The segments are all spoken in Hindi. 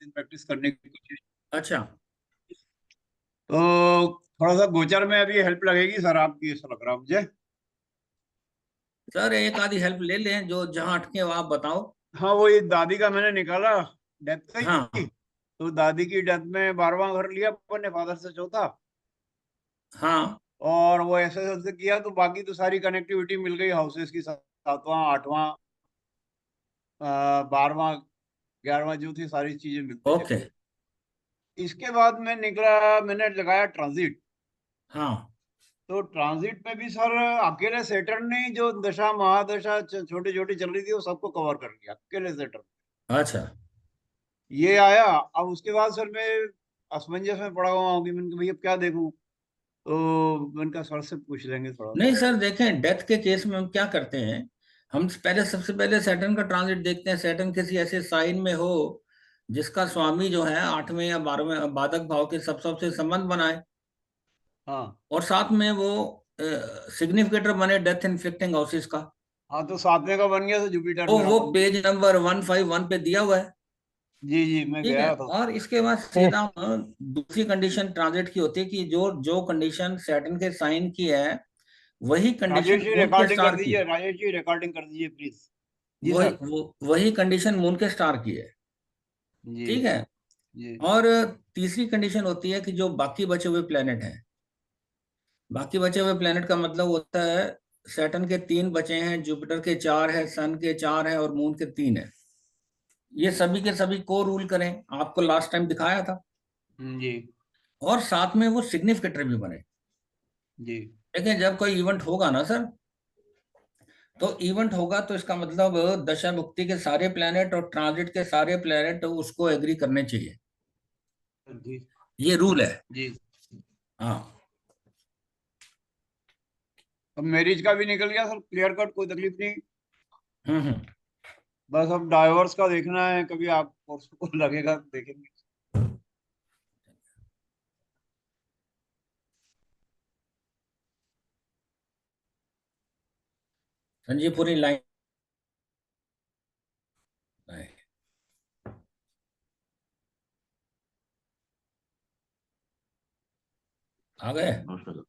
दिन प्रैक्टिस करने की कोशिश। अच्छा तो थोड़ा सा गोचर में अभी हेल्प लगेगी सर आपकी, ऐसा लग रहा है मुझे। सर, एक आधी हेल्प ले लें, जो जहां अटके हो आप बताओ। हाँ, वो ये दादी का मैंने निकाला, डेथ का ही। हाँ तो दादी की डेथ में 12वां घर लिया अपन ने, फादर से चौथा। हाँ। और वो ऐसे ऐसे किया तो बाकी तो सारी कनेक्टिविटी मिल गई हाउसेस की, 7वां 8वां 12वां 11वां जो थी सारी चीजें मिलती चली ओके। गई। इसके बाद मैं निकला, मैंने लगाया ट्रांजिट। हाँ। तो ट्रांजिट में भी सर अकेले सेटर्न ने ही जो दशा महादशा छोटी छोटी चल रही थी वो सबको कवर कर लिया अकेले सेटर्न। अच्छा। ये आया, अब उसके बाद सर मैं असमंजस में पड़ा हुआ हूँ कि मैंने कहा, भैया क्या देखूं। तो मैंने कहा सर से पूछ लेंगे थोड़ा सा। नहीं सर, देखें, डेथ के केस में हम क्या करते हैं, हम पहले सबसे पहले सैटर्न का ट्रांजिट देखते हैं। सैटर्न किसी ऐसे साइन में हो जिसका स्वामी जो है 8वें या 12वें बाधक भाव के सब सबसे संबंध बनाए, हाँ और साथ में वो सिग्निफिकेटर बने डेथ इन्फेक्टिंग हाउसेस का। हाँ, तो 7वें का बन गया तो जुपिटर तो मेरा वो बन गया। पेज नंबर 151 पे दिया हुआ है। जी जी, मैं ठीक है। गया था। और इसके बाद सीधा दूसरी कंडीशन ट्रांजिट की होती है कि जो जो कंडीशन सैटर्न के साइन की है, वही राजेश कंडीशन जी मून के रिकॉर्डिंग कर स्टार की दीजिए, है। राजेश जी रिकॉर्डिंग कर दीजिए प्लीज। जी वही सर। वही कंडीशन मून के स्टार की है। जी ठीक है। जी। और तीसरी कंडीशन होती है कि जो बाकी बचे हुए प्लेनेट हैं, बाकी बचे हुए प्लेनेट का मतलब होता है सैटर्न के 3 बचे हैं, जुपिटर के 4 है, सन के 4 है और मून के 3 है। ये सभी के सभी को रूल करें, आपको लास्ट टाइम दिखाया था। जी और साथ में वो सिग्निफिकेटर भी बने। जी। लेकिन जब कोई इवेंट होगा ना सर, तो इवेंट होगा तो इसका मतलब दशा मुक्ति के सारे प्लेनेट और ट्रांजिट के सारे प्लेनेट उसको एग्री करने चाहिए। जी ये रूल है। जी। हाँ। अब मैरिज का भी निकल गया सर, क्लियर कट, कोई तकलीफ नहीं। हम्म। बस अब डाइवोर्स का देखना है, कभी आपको लगेगा तो देखेंगे। संजीव पूरी लाइन है। आ गए। नमस्कार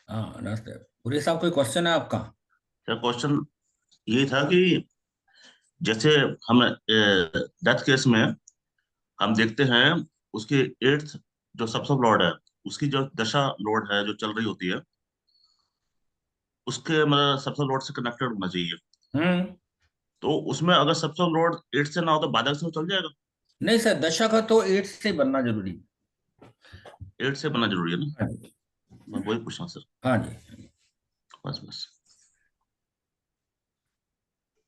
हाँ नमस्ते। पूरी साहब, कोई क्वेश्चन है आपका? सर। क्वेश्चन ये था कि जैसे हम डेथ केस में हम देखते हैं उसके एट्थ जो सब लॉर्ड है, उसकी जो दशा लॉर्ड है जो चल रही होती है, उसके मतलब सब लॉर्ड से कनेक्टेड होना चाहिए। हम्म। तो उसमें अगर सब लॉर्ड एट्थ से ना हो तो बाधक से वो चल जाएगा। नहीं सर, दशा का तो 8 से बनना जरूरी है। एट्थ से बनना जरूरी है ना। हाँ जी। मैं वही पूछना सर। हाँ जी। बस बस।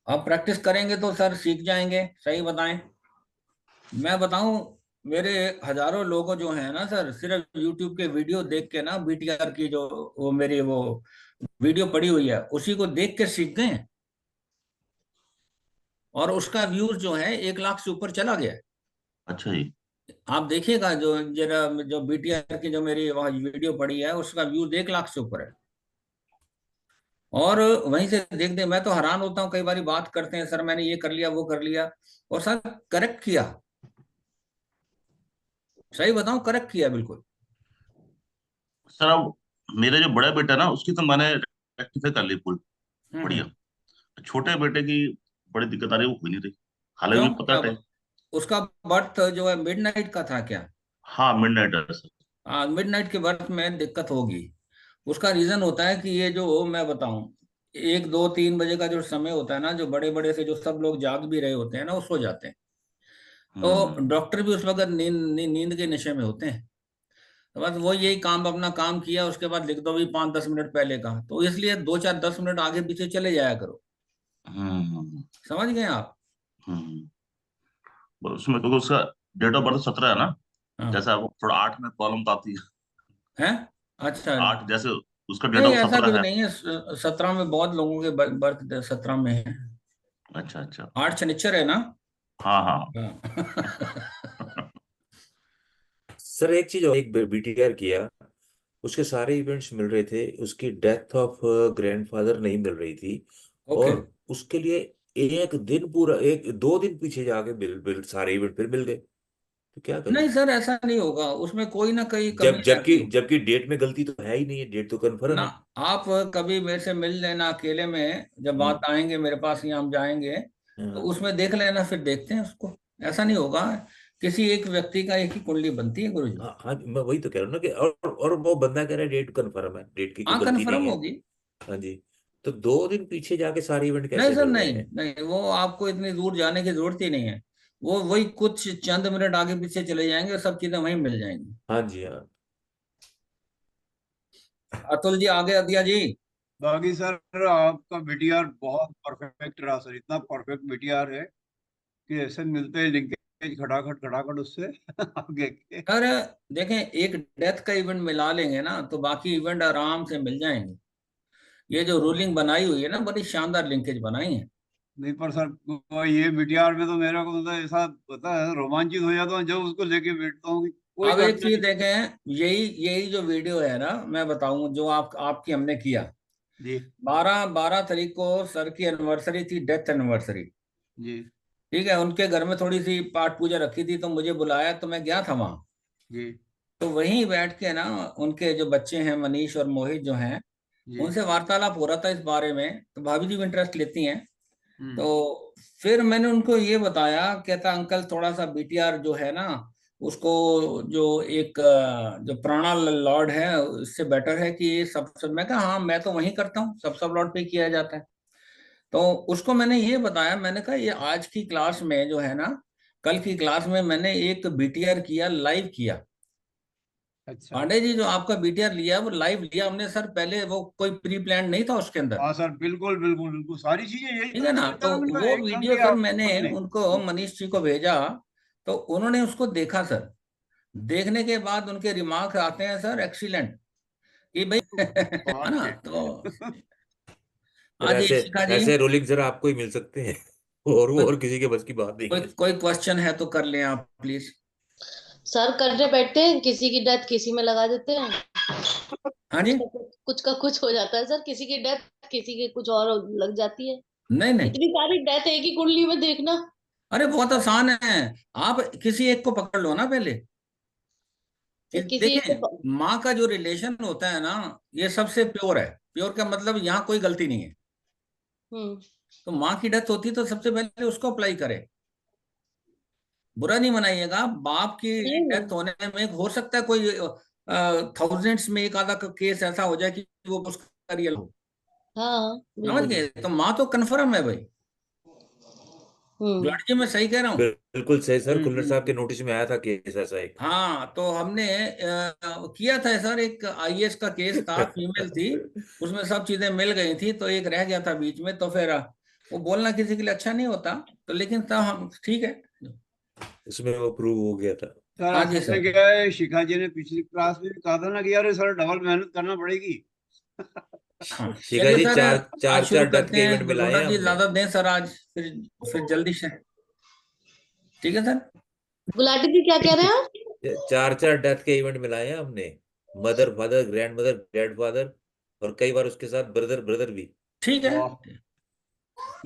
आप प्रैक्टिस करेंगे तो सर सीख जाएंगे। सही बताएं, मैं बताऊं, मेरे हजारों लोग जो हैं ना सर, सिर्फ यूट्यूब के वीडियो देख के ना, बीटीआर की जो वो मेरी वो वीडियो पड़ी हुई है, उसी को देख के सीख गए हैं। और उसका व्यूज जो है 1 लाख से ऊपर चला गया है। अच्छा जी। आप देखिएगा, जो जरा जो बीटीआर की जो मेरी वहाँ वीडियो पड़ी है, उसका व्यूज 1 लाख से ऊपर है। और वहीं से देख दे, मैं तो हैरान होता हूँ, कई बार बात करते हैं सर मैंने ये कर लिया वो कर लिया, और सर करेक्ट किया। सही बताऊं, करेक्ट किया बिल्कुल। सर अब मेरे जो बड़ा बेटा है ना, उसकी तो मैंने रेक्टिफाई कर ली पूरी बढ़िया। हम्म। छोटे बेटे की बड़ी दिक्कत आ रही है, वो हुई नहीं रही। हालांकि क्यों, मुझे पता क्या है। उसका बर्थ जो है मिडनाइट का था क्या? हाँ, मिडनाइट है सर। हाँ, मिडनाइट के बर्थ में दिक्कत होगी। उसका रीजन होता है कि ये जो मैं बताऊं, 1 2 3 बजे का जो समय होता है ना, जो बड़े बड़े से जो सब लोग जाग भी रहे होते हैं ना, वो सो जाते हैं। तो हम्म। डॉक्टर भी उस वक्त नींद के नशे में होते हैं। तो बस वो यही काम अपना काम किया, उसके बाद लिख दो भी 5 10 मिनट पहले का, तो इसलिए 2 4 10 मिनट आगे पीछे चले जाया करो। हम्म। समझ गए आप? हम्म। उसमें क्योंकि उसका डेट ऑफ बर्थ 17 है ना। जैसे हाँ। आपको थोड़ा 8 में प्रॉब्लम तो आती है। है। अच्छा। 8 जैसे उसका डेट नहीं, ऑफ ऐसा 17 कुछ है। नहीं है। 17 में बहुत लोगों के बर्थ 17 में है। अच्छा अच्छा। 8 शनिचर है ना? हाँ हाँ। हाँ। सर एक चीज और, एक बीटीआर किया, उसके सारे इवेंट्स मिल रहे थे, उसकी डेथ ऑफ ग्रैंडफादर नहीं मिल रही थी। ओके। और उसके लिए एक दिन पूरा, 1 2 दिन पीछे जाके बिल बिल सारे इवेंट फिर मिल गए। तो क्या करूं? नहीं सर, ऐसा नहीं होगा, उसमें कोई ना कोई कमी जबकि रहती है जबकि डेट में गलती तो है ही नहीं है, डेट तो ना। कंफर्म है। आप कभी मेरे से मिल लेना अकेले में, जब बात आएंगे मेरे पास या हम जाएंगे, तो हाँ उसमें देख लेना, फिर देखते हैं उसको। ऐसा नहीं होगा, किसी एक व्यक्ति का एक ही कुंडली बनती है गुरुजी। हाँ हाँ, मैं वही तो कह रहा हूँ ना कि और वो बंदा कह रहा है डेट कंफर्म है, डेट की कोई हाँ, गलती नहीं कन्फर्म है। होगी। हाँ जी। तो 2 दिन पीछे जाके सारे इवेंट नहीं कैसे सर, मिल रहे नहीं हैं? नहीं, वो आपको इतनी दूर जाने की जरूरत ही नहीं है। वो वही कुछ चंद मिनट आगे पीछे चले जाएंगे और सब चीजें वहीं मिल जाएंगी। हाँ जी हाँ। अतुल जी, आगे दिया जी। बाकी सर आपका बीटीआर बहुत परफेक्ट रहा सर, इतना परफेक्ट बीटीआर है कि ऐसे मिलते हैं लिंकेज खटाखट खटाखट उससे आगे के। सर देखें, एक डेथ का इवेंट मिला लेंगे ना तो बाकी इवेंट आराम से मिल जाएंगे। ये जो रूलिंग बनाई हुई है ना, बड़ी शानदार लिंकेज बनाई है। नहीं पर सर ये बीटीआर में तो मेरा को मतलब ऐसा पता है, रोमांचित हो जाता हूँ जब उसको लेके बैठता हूँ कि कोई अब एक घटना चीज नहीं। देखें, यही यही जो वीडियो है ना, मैं बताऊं, जो आपकी हमने किया, जी 12 तारीख को सर की एनिवर्सरी थी, डेथ एनिवर्सरी। जी ठीक है, उनके घर में थोड़ी सी पाठ पूजा रखी थी, तो मुझे बुलाया, तो मैं गया था वहां। जी तो वहीं बैठ के ना, उनके जो बच्चे हैं मनीष और मोहित जो हैं, जी। उनसे वार्तालाप हो रहा था इस बारे में, तो भाभी जी भी इंटरेस्ट लेती हैं। हम्म। तो फिर मैंने उनको ये बताया, कहता अंकल थोड़ा सा बीटीआर जो है ना, उसको, जो एक जो प्राणा लॉर्ड है, उससे बेटर है कि ये सब मैं कहा हाँ, मैं तो वही करता हूँ, सब लॉर्ड पे किया जाता है। तो उसको मैंने ये बताया, मैंने कहा ये आज की क्लास में जो है ना, कल की क्लास में मैंने एक बीटीआर किया, लाइव किया। अच्छा। पांडे जी, जो आपका बीटीआर लिया वो लाइव लिया हमने सर, पहले वो कोई प्री प्लान नहीं था उसके अंदर। हाँ सर, बिल्कुल बिल्कुल बिल्कुल सारी चीजें यही ठीक तो है मैं ना, तो सोचा था, मैंने कहा वो एकदम वीडियो ये सर मैंने आपने। उनको, मनीष जी को भेजा। तो उन्होंने उसको देखा सर। देखने के बाद उनके रिमार्क आते हैं सर, एक्सीलेंट, कि भाई है बात ना। है। तो फिर आज ये ऐसे शिखा जी, ऐसे रोलिंग जरा आपको ही मिल सकते हैं और वो कोई और किसी के बस की बात नहीं कोई है। कोई क्वेश्चन है तो कर लें आप प्लीज। सर करने बैठते हैं, किसी की डेथ किसी में लगा देते हैं। हाँ जी। कुछ का कुछ हो जाता है सर, किसी की डेथ किसी के कुछ और लग जाती है। नहीं नहीं, इतनी सारी डेथ एक ही कुंडली में देखना। अरे बहुत आसान है। आप किसी एक को पकड़ लो ना पहले, कि सर किसी एक देखें, को माँ का जो रिलेशन होता है ना, ये सबसे प्योर है। प्योर का मतलब यहाँ कोई गलती नहीं है। हम्म। तो माँ की डेथ होती तो सबसे पहले उसको अप्लाई करे। बुरा नहीं मनाइएगा, बाप की नहीं डेथ नहीं। होने में हो सकता है कोई थाउजेंड्स में एक आधा केस ऐसा हो जाए कि वो उसका रियल हो। हाँ समझ बिल्कुल। गए, तो माँ तो कन्फर्म है भाई। हम्म। गुलाटी जी, मैं सही कह रहा हूँ। बिल्कुल सही सर, कुल्लर साहब के हम्म। नोटिस में आया था केस ऐसा एक। हाँ, तो हमने किया था सर, एक आईएएस का केस था, फीमेल थी। उसमें सब चीजें मिल गई थी, तो एक रह गया था बीच में, तो फिर वो बोलना किसी के लिए अच्छा नहीं होता। तो लेकिन तब हम ठीक है। उसमें वो प्रूव हो गया था। सर हाँ जी असल में सर। क्या है, शिखा जी ने पिछली क्लास में भी कहा था ना कि यार सर डबल मेहनत करना पड़ेगी। हाँ शिखा चलिए जी, सर, चार आज चार शुरू चार डेथ करते के इवेंट हैं। मिलाए रोना हैं जी हमने। इजाजत दें सर आज, फिर जल्दी से। ठीक है सर। गुलाटी जी क्या कह रहे हैं आप? 4 4 डेथ के इवेंट मिलाए हैं हमने। Mother father grand mother grand father, और कई बार उसके साथ ब्रदर ब्रदर भी। ठीक है, वाह।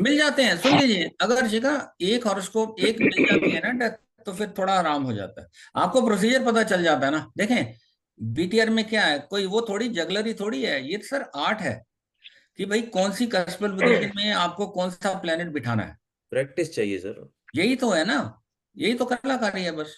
मिल जाते हैं। सुन लीजिए, अगर जगह एक हॉरोस्कोप एक मिल जाती है ना डेथ, तो फिर थोड़ा आराम हो जाता है। आपको प्रोसीजर पता चल जाता है ना। देखें, बीटीआर में क्या है, कोई वो थोड़ी जगलरी थोड़ी है, ये तो सर आर्ट है, कि भाई कौन सी कस्पल पोजीशन में आपको कौन सा प्लेनेट बिठाना है। प्रैक्टिस चाहिए सर। यही तो है ना, यही तो कलाकारी है बस।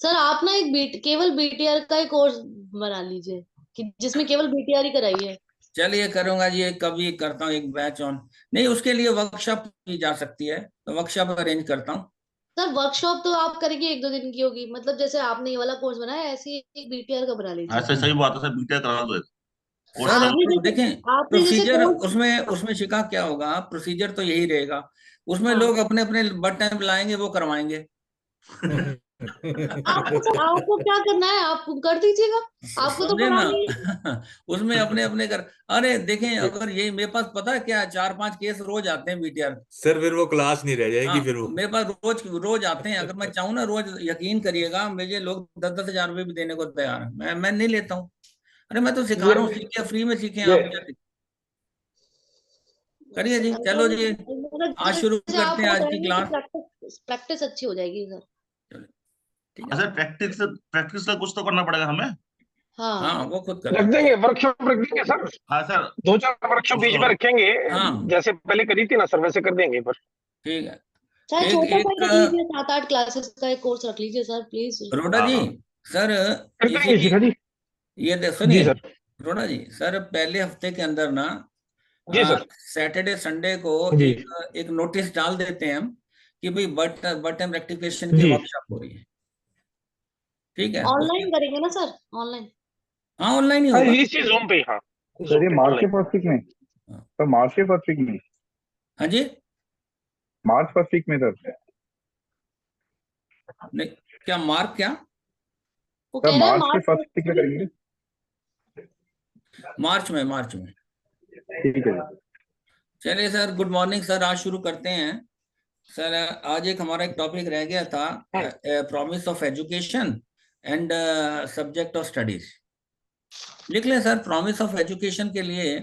सर आप ना एक केवल बीटीआर का ही कोर्स बना लीजिए, कि जिसमें केवल बीटीआर ही कराई है। चलिए करूंगा जी, कभी करता हूँ एक बैच ऑन। नहीं, उसके लिए वर्कशॉप की जा सकती है, तो वर्कशॉप अरेंज करता हूँ। सर वर्कशॉप तो आप करेंगे 1 2 दिन की होगी, मतलब जैसे आपने ये वाला कोर्स बनाया ऐसे ही एक बीटीआर का बना लीजिए। ऐसे सही बात है सर, बीटेक करा दो कोर्स सर कर आपने लो। जैसे देखें, आपने जैसे प्रोसीजर कोर्स। उसमें उसमें शिका क्या होगा, प्रोसीजर तो यही रहेगा। उसमें हाँ। लोग अपने अपने बट टाइम लाएंगे, वो करवाएंगे। आपको सर आपको क्या करना है, आप कर दीजिएगा। आपको तो समझे ना। पढ़ानी है। उसमें अपने अपने कर। अरे देखें, अगर यही मेरे पास पता है क्या, 4 5 केस रोज आते हैं बीटीआर। सर फिर वो क्लास नहीं रह जाएगी हाँ, फिर वो। मेरे पास रोज रोज आते हैं। अगर मैं चाहूँ ना रोज, यकीन करिएगा, मुझे लोग 10 10 हजार रुपये भी देने को तैयार है, मैं नहीं लेता हूँ। अरे मैं तो सिखा ये रहा हूँ, सीखे, फ्री में सीखे, ये आप क्या करिए जी। चलो जी, मतलब आज शुरू जैसे आप करते हैं आज की कराएंगे तो क्लास। प्रैक्टिस प्रैक्टिस अच्छी हो जाएगी सर। ठीक है। अच्छा, प्रैक्टिस प्रैक्टिस का कुछ तो करना पड़ेगा हमें। हाँ हाँ वो खुद रख करना देंगे, वर्कशॉप रख देंगे सर। हाँ सर। 2-4 वर्कशॉप बीच उसको में रखेंगे, हाँ जैसे पहले करी थी ना सर, वैसे कर देंगे पर। ठीक है। सर, एक छोटा सा एक रख लीजिए, 7-8 क्लासेस का एक कोर्स रख लीजिए सर, प्लीज। रोडा हाँ जी, हाँ सर कर इसी देंगे शिखा जी। ये जी सुनिए सर। रोडा जी, सर पहले हफ्ते के अंदर ना जी सर। सैटरडे संडे को जी एक नोटिस डाल देते हैं हम कि भाई बटन रेक्टिफिकेशन की जी। वर्कशॉप हो रही है। ठीक है उसके, ऑनलाइन करेंगे ना सर? ऑनलाइन। हाँ ऑनलाइन ही हाँ होगा। इसी जूम पे, हाँ सर जूम ये पे मार्च के ऑनलाइन। फर्स्ट वीक में, हाँ सर मार्च के फर्स्ट वीक में, हाँ जी, मार्च फर्स्ट वीक में सर। नहीं क्या मार्क क्या, वो सर कह रहे हैं मार्च के मार्च फर्स्ट वीक में करेंगे। मार्च में। ठीक है सर। चलिए सर, गुड मॉर्निंग सर, आज शुरू करते हैं। सर आज एक हमारा एक टॉपिक रह गया था, promise of education and subject of studies. लिख लें सर, प्रॉमिस ऑफ एजुकेशन के लिए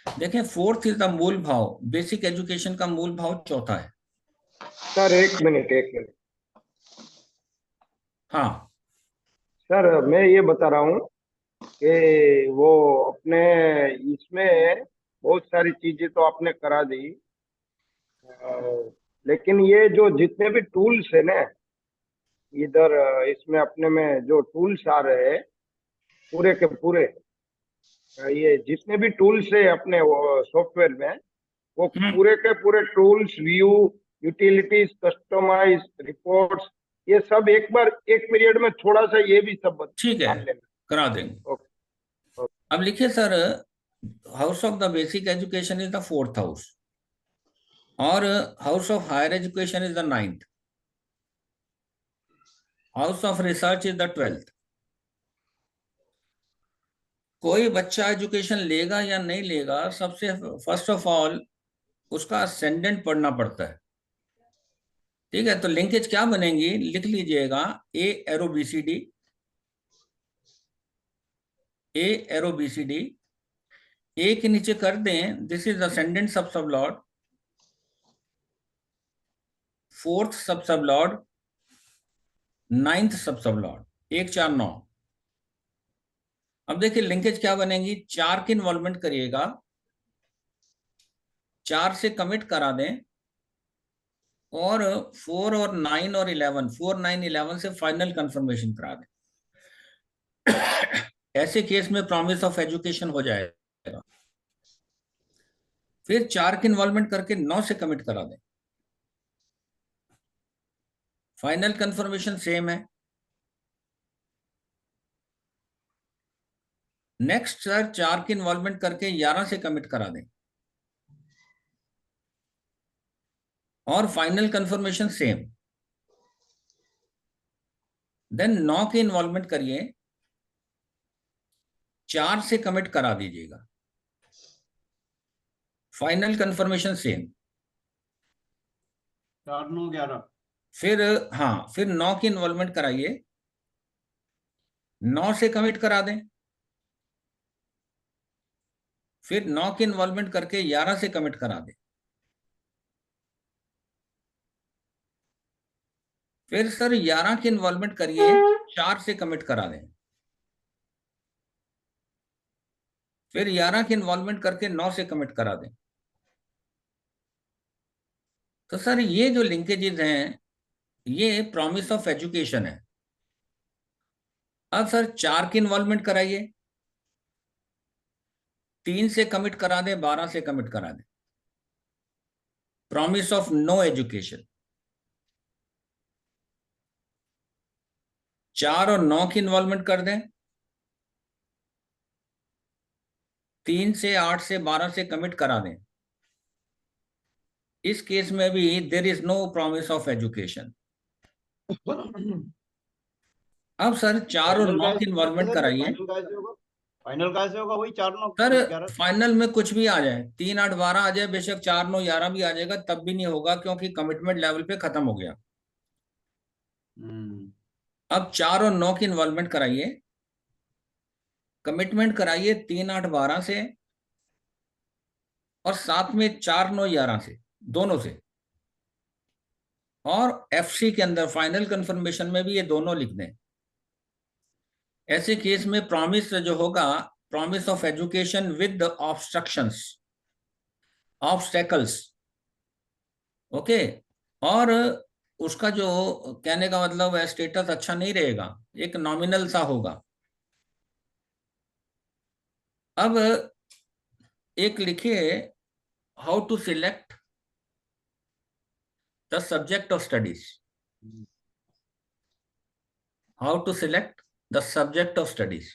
देखें, फोर्थ इज द मूल भाव, बेसिक एजुकेशन का मूल भाव चौथा है। सर एक मिनट, एक मिनट हाँ सर, मैं ये बता रहा हूँ कि वो अपने इसमें बहुत सारी चीजें तो आपने करा दी, लेकिन ये जो जितने भी टूल्स है ना इधर, इसमें अपने में जो टूल्स आ रहे हैं पूरे के पूरे, ये जितने भी टूल्स है अपने सॉफ्टवेयर में, वो पूरे के पूरे tools, view, utilities, customise, reports, ये सब एक बार एक पीरियड में थोड़ा सा ये भी सब ठीक है, जान लेना। करा देंगे। ओके। अब लिखिए sir, house of the basic education is the fourth house, और house of higher education is the ninth, house of research is the 12th। कोई बच्चा एजुकेशन लेगा या नहीं लेगा, सबसे फर्स्ट ऑफ ऑल उसका असेंडेंट पढ़ना पड़ता है। ठीक है, तो लिंकेज क्या बनेंगी, लिख लीजिएगा, ए एरो बीसीडी, ए एरो बीसीडी, ए के नीचे कर दें दिस इज असेंडेंट सब सब लॉर्ड, फोर्थ सब सब लॉर्ड, नाइन्थ सब सब लॉर्ड, 1 4 9। अब देखिए लिंकेज क्या बनेंगी, 4 की इन्वॉल्वमेंट करिएगा, 4 से कमिट करा दें, और 4 और 9 और 11, 4 9 11 से फाइनल कंफर्मेशन करा दें। ऐसे केस में प्रॉमिस ऑफ एजुकेशन हो जाएगा। फिर 4 की इन्वॉल्वमेंट करके 9 से कमिट करा दें, फाइनल कंफर्मेशन सेम है। नेक्स्ट सर 4 की इन्वॉल्वमेंट करके 11 से कमिट करा दें, और फाइनल कंफर्मेशन सेम। देन 9 की इन्वॉल्वमेंट करिए, 4 से कमिट करा दीजिएगा, फाइनल कंफर्मेशन सेम। 4 9 11। फिर हाँ, फिर 9 की इन्वॉल्वमेंट कराइए, 9 से कमिट करा दें, फिर 9 की इन्वॉल्वमेंट करके 11 से कमिट करा दें, फिर सर 11 की इन्वॉल्वमेंट करिए, 4 से कमिट करा दें, फिर 11 की इन्वॉल्वमेंट करके 9 से कमिट करा दें। तो सर ये जो लिंकेजेस हैं, ये प्रॉमिस ऑफ एजुकेशन है। अब सर 4 की इन्वॉल्वमेंट कराइए, 3 से कमिट करा दें, 12 से कमिट करा दें, प्रॉमिस ऑफ नो एजुकेशन। 4 और 9 की इन्वॉल्वमेंट कर दें, 3 से 8 से 12 से कमिट करा दें, इस केस में भी there is no promise of education. अब सर 4 और 9 की इन्वॉल्वमेंट कराइए। फाइनल कैसे होगा? वही 4 9 सर 11। फाइनल में कुछ भी आ जाए, 3 8 12 आ जाए, बेशक 4 9 11 भी आ जाएगा, तब भी नहीं होगा, क्योंकि कमिटमेंट लेवल पे खत्म हो गया। अब 4 और 9 की इन्वॉल्वमेंट कराइए, कमिटमेंट कराइए 3 8 12 से, और साथ में 4 9 11 से, दोनों से। और एफसी के अंदर फाइनल कंफर्मेशन में भी ये दोनों लिख दें। ऐसे केस में प्रॉमिस जो होगा, promise of education with obstructions, obstacles, okay, और उसका जो कहने का मतलब है स्टेटस अच्छा नहीं रहेगा, एक नॉमिनल सा होगा। अब एक लिखिए, how to select the subject of studies, how to select the subject of studies.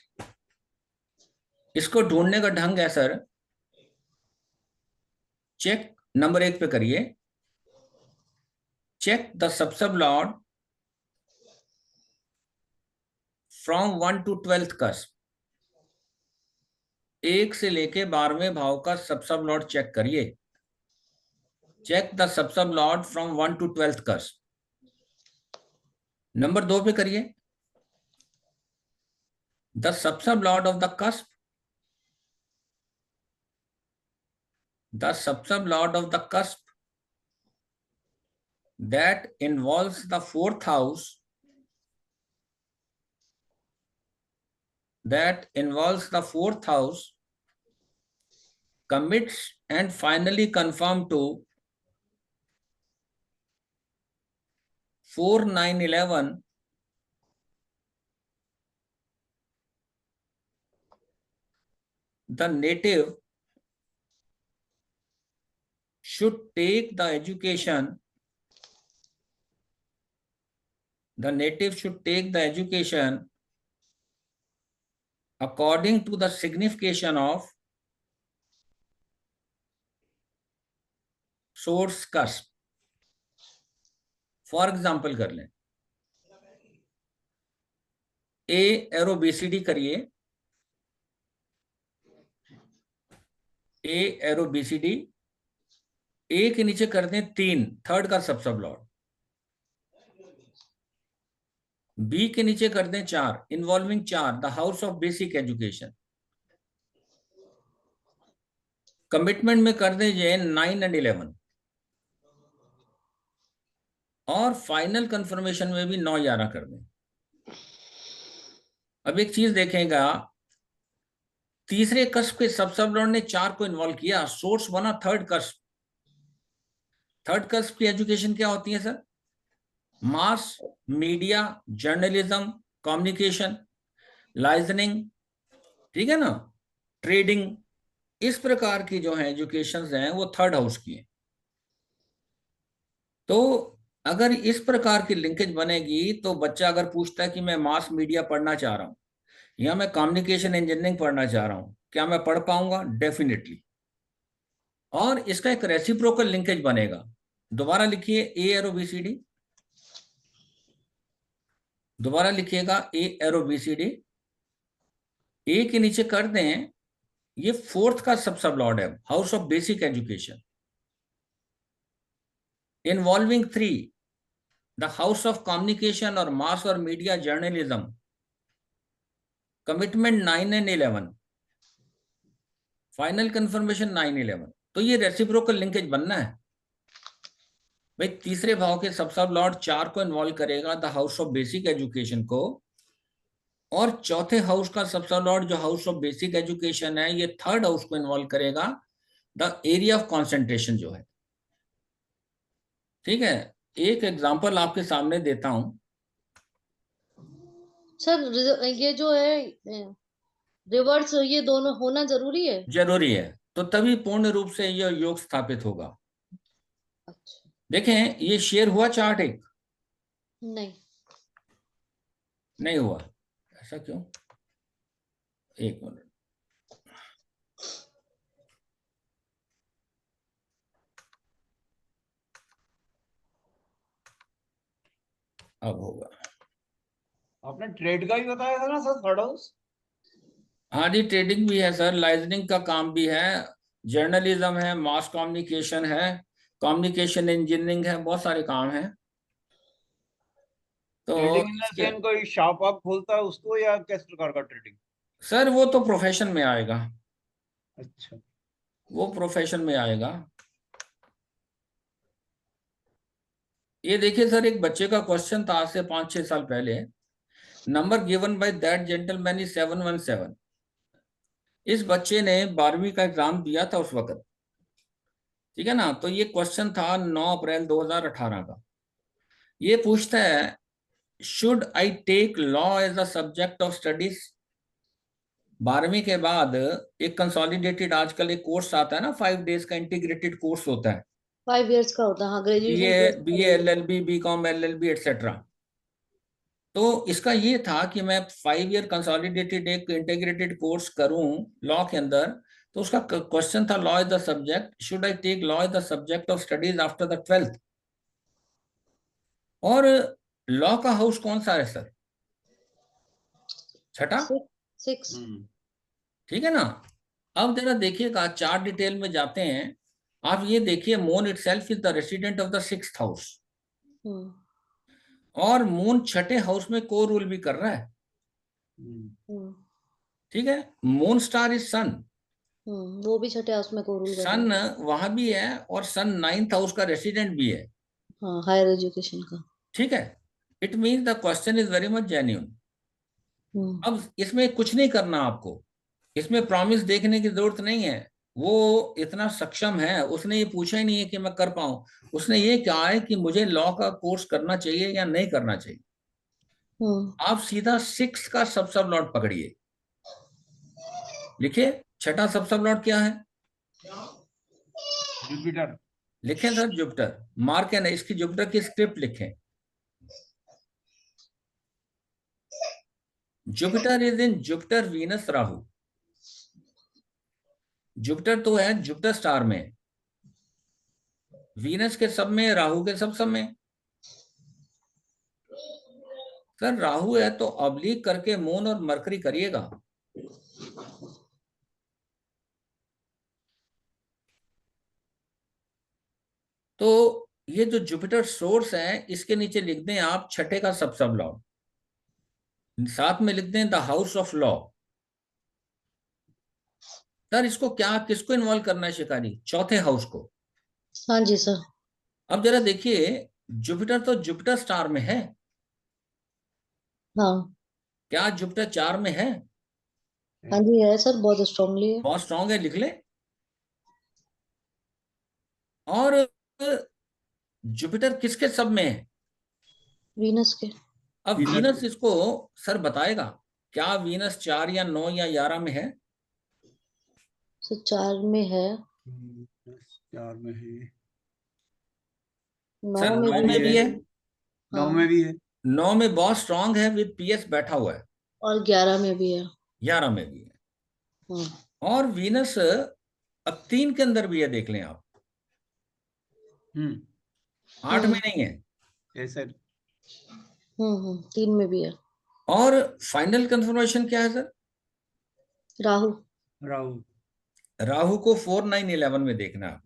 इसको ढूंढने का ढंग है सर, चेक नंबर 1 पे करिए, check the sub sub lord from 1 to 12th cusp, 1 से लेके 12वें भाव का सबसब्लॉट चेक करिए। Check the sub sub lord from 1 to 12th cusp. Number 2 पे करिए, the sub sub lord of the cusp, the subsublot of the cusp that involves the 4th house, commits and finally confirm to 4, 9, 11 the native should take the education, according to the signification of source cusp। For example कर लें, ए एरो बीसीडी करिए, ए एरो बीसीडी, ए के नीचे कर दें 3, थर्ड का सबसब्लॉट, बी के नीचे कर दें 4, involving 4, the house of basic education. Commitment में कर दें 9 and 11, और फाइनल कंफर्मेशन में भी 9, 11 कर दें। अब एक चीज देखेगा, तीसरे कस्प के सबसब्लॉट ने 4 को इन्वॉल्व किया, सोर्स बना थर्ड कस्प। थर्ड कस्प की एजुकेशन क्या होती है sir? Mass media, journalism, communication, liaisoning, ठीक है ना, ट्रेडिंग, इस प्रकार की जो है एजुकेशन हैं वो थर्ड हाउस की है। तो अगर इस प्रकार की लिंकेज बनेगी तो बच्चा अगर पूछता है कि मैं मास मीडिया पढ़ना चाह रहा हूं या मैं कम्युनिकेशन इंजीनियरिंग पढ़ना चाह रहा हूं, क्या मैं पढ़ पाऊंगा? डेफिनेटली। और इसका एक रेसिप्रोकल लिंकेज बनेगा। दोबारा लिखिए, ए एरो बीसीडी, दोबारा लिखिएगा ए एरो बीसीडी, ए के नीचे कर दें, ये 4th का सबसब्लॉट है, house of basic education, involving 3, the house of communication और मास और media journalism, commitment 9 and 11, final confirmation 9, 11। तो ये रेसिप्रोकल लिंकेज बनना है भाई। तीसरे भाव के सबसब्लॉट 4 को इन्वॉल्व करेगा, the house of basic education को, और चौथे हाउस का सबसब्लॉट जो हाउस ऑफ बेसिक एजुकेशन है, ये थर्ड हाउस को इन्वॉल्व करेगा, द एरिया ऑफ कॉन्सेंट्रेशन जो है। ठीक है, एक एग्जांपल आपके सामने देता हूं सर। ये जो है रिवर्स, ये दोनों होना जरूरी है? जरूरी है, तो तभी पूर्ण रूप से यह योग स्थापित होगा। अच्छा। देखें, ये शेयर हुआ चार्ट एक? नहीं हुआ। ऐसा क्यों? एक मिनट, अब होगा। आपने ट्रेड का ही बताया था ना सर, थर्ड हाउस? हाँ जी, ट्रेडिंग भी है सर, लाइजनिंग का काम भी है, जर्नलिज्म है, मास कम्युनिकेशन है, कम्युनिकेशन इंजीनियरिंग है, बहुत सारे काम हैं। तो ट्रेडिंग इन द सेंस कोई शॉप आप खोलता है उसको, या किस प्रकार का ट्रेडिंग? सर वो तो प्रोफेशन में आएगा। अच्छा, वो प्रोफेशन में आएगा। ये देखिए सर, एक बच्चे का क्वेश्चन था आज से 5-6 साल पहले। Number given by that gentleman is 717। इस बच्चे ने 12वीं का एग्जाम दिया था उस वक्त, ठीक है ना। तो ये क्वेश्चन था 9 अप्रैल 2018 का। ये पूछता है, should I take law as a subject of studies. 12वीं के बाद एक कंसोलिडेटेड आजकल एक कोर्स आता है ना, 5 डेज का इंटीग्रेटेड कोर्स होता है, 5 years का होता है, हाँ, graduation BA course. LLB BCom LLB etcetera. तो इसका ये था कि मैं 5 ईयर कंसोलिडेटेड एक इंटीग्रेटेड कोर्स करूं लॉ के अंदर। तो उसका क्वेश्चन था, law is the subject, should I take law is the subject of studies after the 12th। और लॉ का हाउस कौन सा है सर? छठा, 6। ठीक है ना। अब जरा देखिएगा, चार डिटेल में जाते हैं। आप ये देखिए, moon itself is the resident of the 6th house, और मून छठे हाउस में को रूल भी कर रहा है, ठीक है। मून स्टार इज सन, वो भी छठे हाउस में को रूल कर रहा सन है। वहां भी है, और सन 9th हाउस का रेसिडेंट भी है, हाँ, हायर एजुकेशन का। ठीक है। It means the question is very much genuine. अब इसमें कुछ नहीं करना आपको, इसमें प्रॉमिस देखने की जरूरत नहीं है। वो इतना सक्षम है, उसने ये पूछा ही नहीं है कि मैं कर पाऊं, उसने ये कहा है कि मुझे लॉ का कोर्स करना चाहिए या नहीं करना चाहिए। आप सीधा 6 का सब लॉट पकड़िए, लिखिए छठा सब लॉट क्या है? जुपिटर। लिखें सर जुपिटर, मार्क है ना, इसकी जुपिटर की स्क्रिप्ट लिखें। Jupiter is in Jupiter Venus Rahu. Jupiter तो है जुपिटर स्टार में, वीनस के सब में, राहु के सब में। सर राहु है तो ऑब्लिक करके मून और मरकरी करिएगा। तो ये जो जुपिटर सोर्स है, इसके नीचे लिख दें आप छठे का सब लॉ, साथ में लिख दें the house of law. Sir इसको क्या, किसको इन्वॉल्व करना है शिकारी? चौथे हाउस को। हाँ जी सर। अब जरा देखिए, जुपिटर तो जुपिटर स्टार में है, हाँ। क्या जुपिटर 4 में है? हाँ जी है सर, बहुत स्ट्रांगली है। बहुत स्ट्रांग है, लिख ले। और जुपिटर किसके सब में है? वीनस के। अब वीनस इसको सर बताएगा, क्या वीनस 4 या 9 या 11 में है? सर 4 में है। 4 में है। 9 सर में 9 भी में भी है, 9 में भी है। 9 में बहुत स्ट्रांग है, विद पीएस बैठा हुआ है, और 11 में भी है। 11 में भी है। हाँ। और वीनस अब 3 के अंदर भी है, देख लें आप। 8 में नहीं है। ऐसे 3 में भी है। और फाइनल कंफर्मेशन क्या है सर? राहु। राहु। राहु को 4, 9, 11 में देखना आप।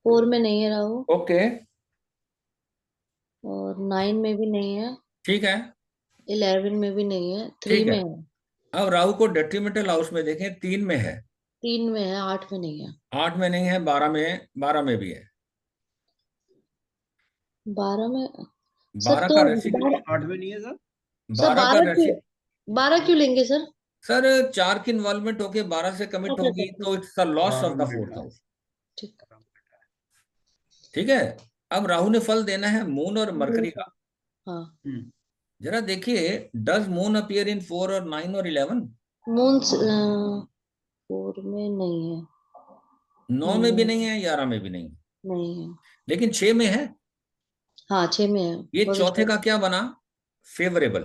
4 में नहीं है राहु, ओके, और 9 में भी नहीं है, ठीक है, 11 में भी नहीं है, 3 ठीक में है। है। अब राहु को डेट्रीमेंटल हाउस में देखें, 3 में है, 3 में है, 8 में नहीं है। 8 में नहीं है, 12 में है, 12 में भी है। 12 में। सर 12 तो का रेसिडेंट, 8 में नहीं है सर। 12 का 12 क्यों, रेसिडेंट 12 क्यों लेंगे सर? सर 4 की इन्वॉल्वमेंट होके 12 से कमिट अच्छा, होगी, अच्छा, तो it's the loss of the हाँ, 4th हाउस, ठीक। ठीक है। अब राहु ने फल देना है मून और मरकरी का। हाँ। जरा देखिए, डज मून अपीयर इन 4 और 9 और 11? मून 4 में नहीं है। 9 में भी नहीं है, 11 में भी नहीं है, नहीं है। लेकिन 6 में है। हाँ, 6 में है। ये चौथे का क्या बना? फेवरेबल,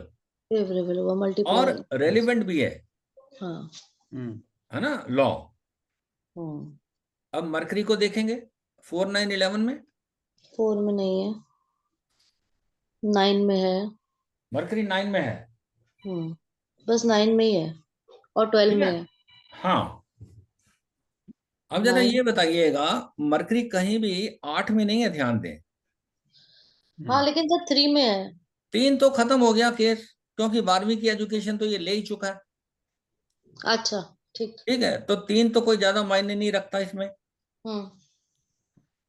फेवरेबल हुआ, और मल्टीप्लाई। रेलिवेंट भी है हाँ। है ना लॉ। हाँ। अब मरकरी को देखेंगे 4, 9, 11 में। 4 में नहीं है, 9 में है। मरकरी 9 में है, बस 9 में ही है, और 12 ठीक में है। है। हाँ, अब जरा 9। ये बताइएगा, मरकरी कहीं भी 8 में नहीं है, ध्यान दें। हाँ, लेकिन सर 3 में है। 3 तो खत्म हो गया केस, क्योंकि 12वीं की एजुकेशन तो ये ले ही चुका है, अच्छा, ठीक। ठीक है। तो 3 तो कोई ज्यादा मायने नहीं रखता इसमें।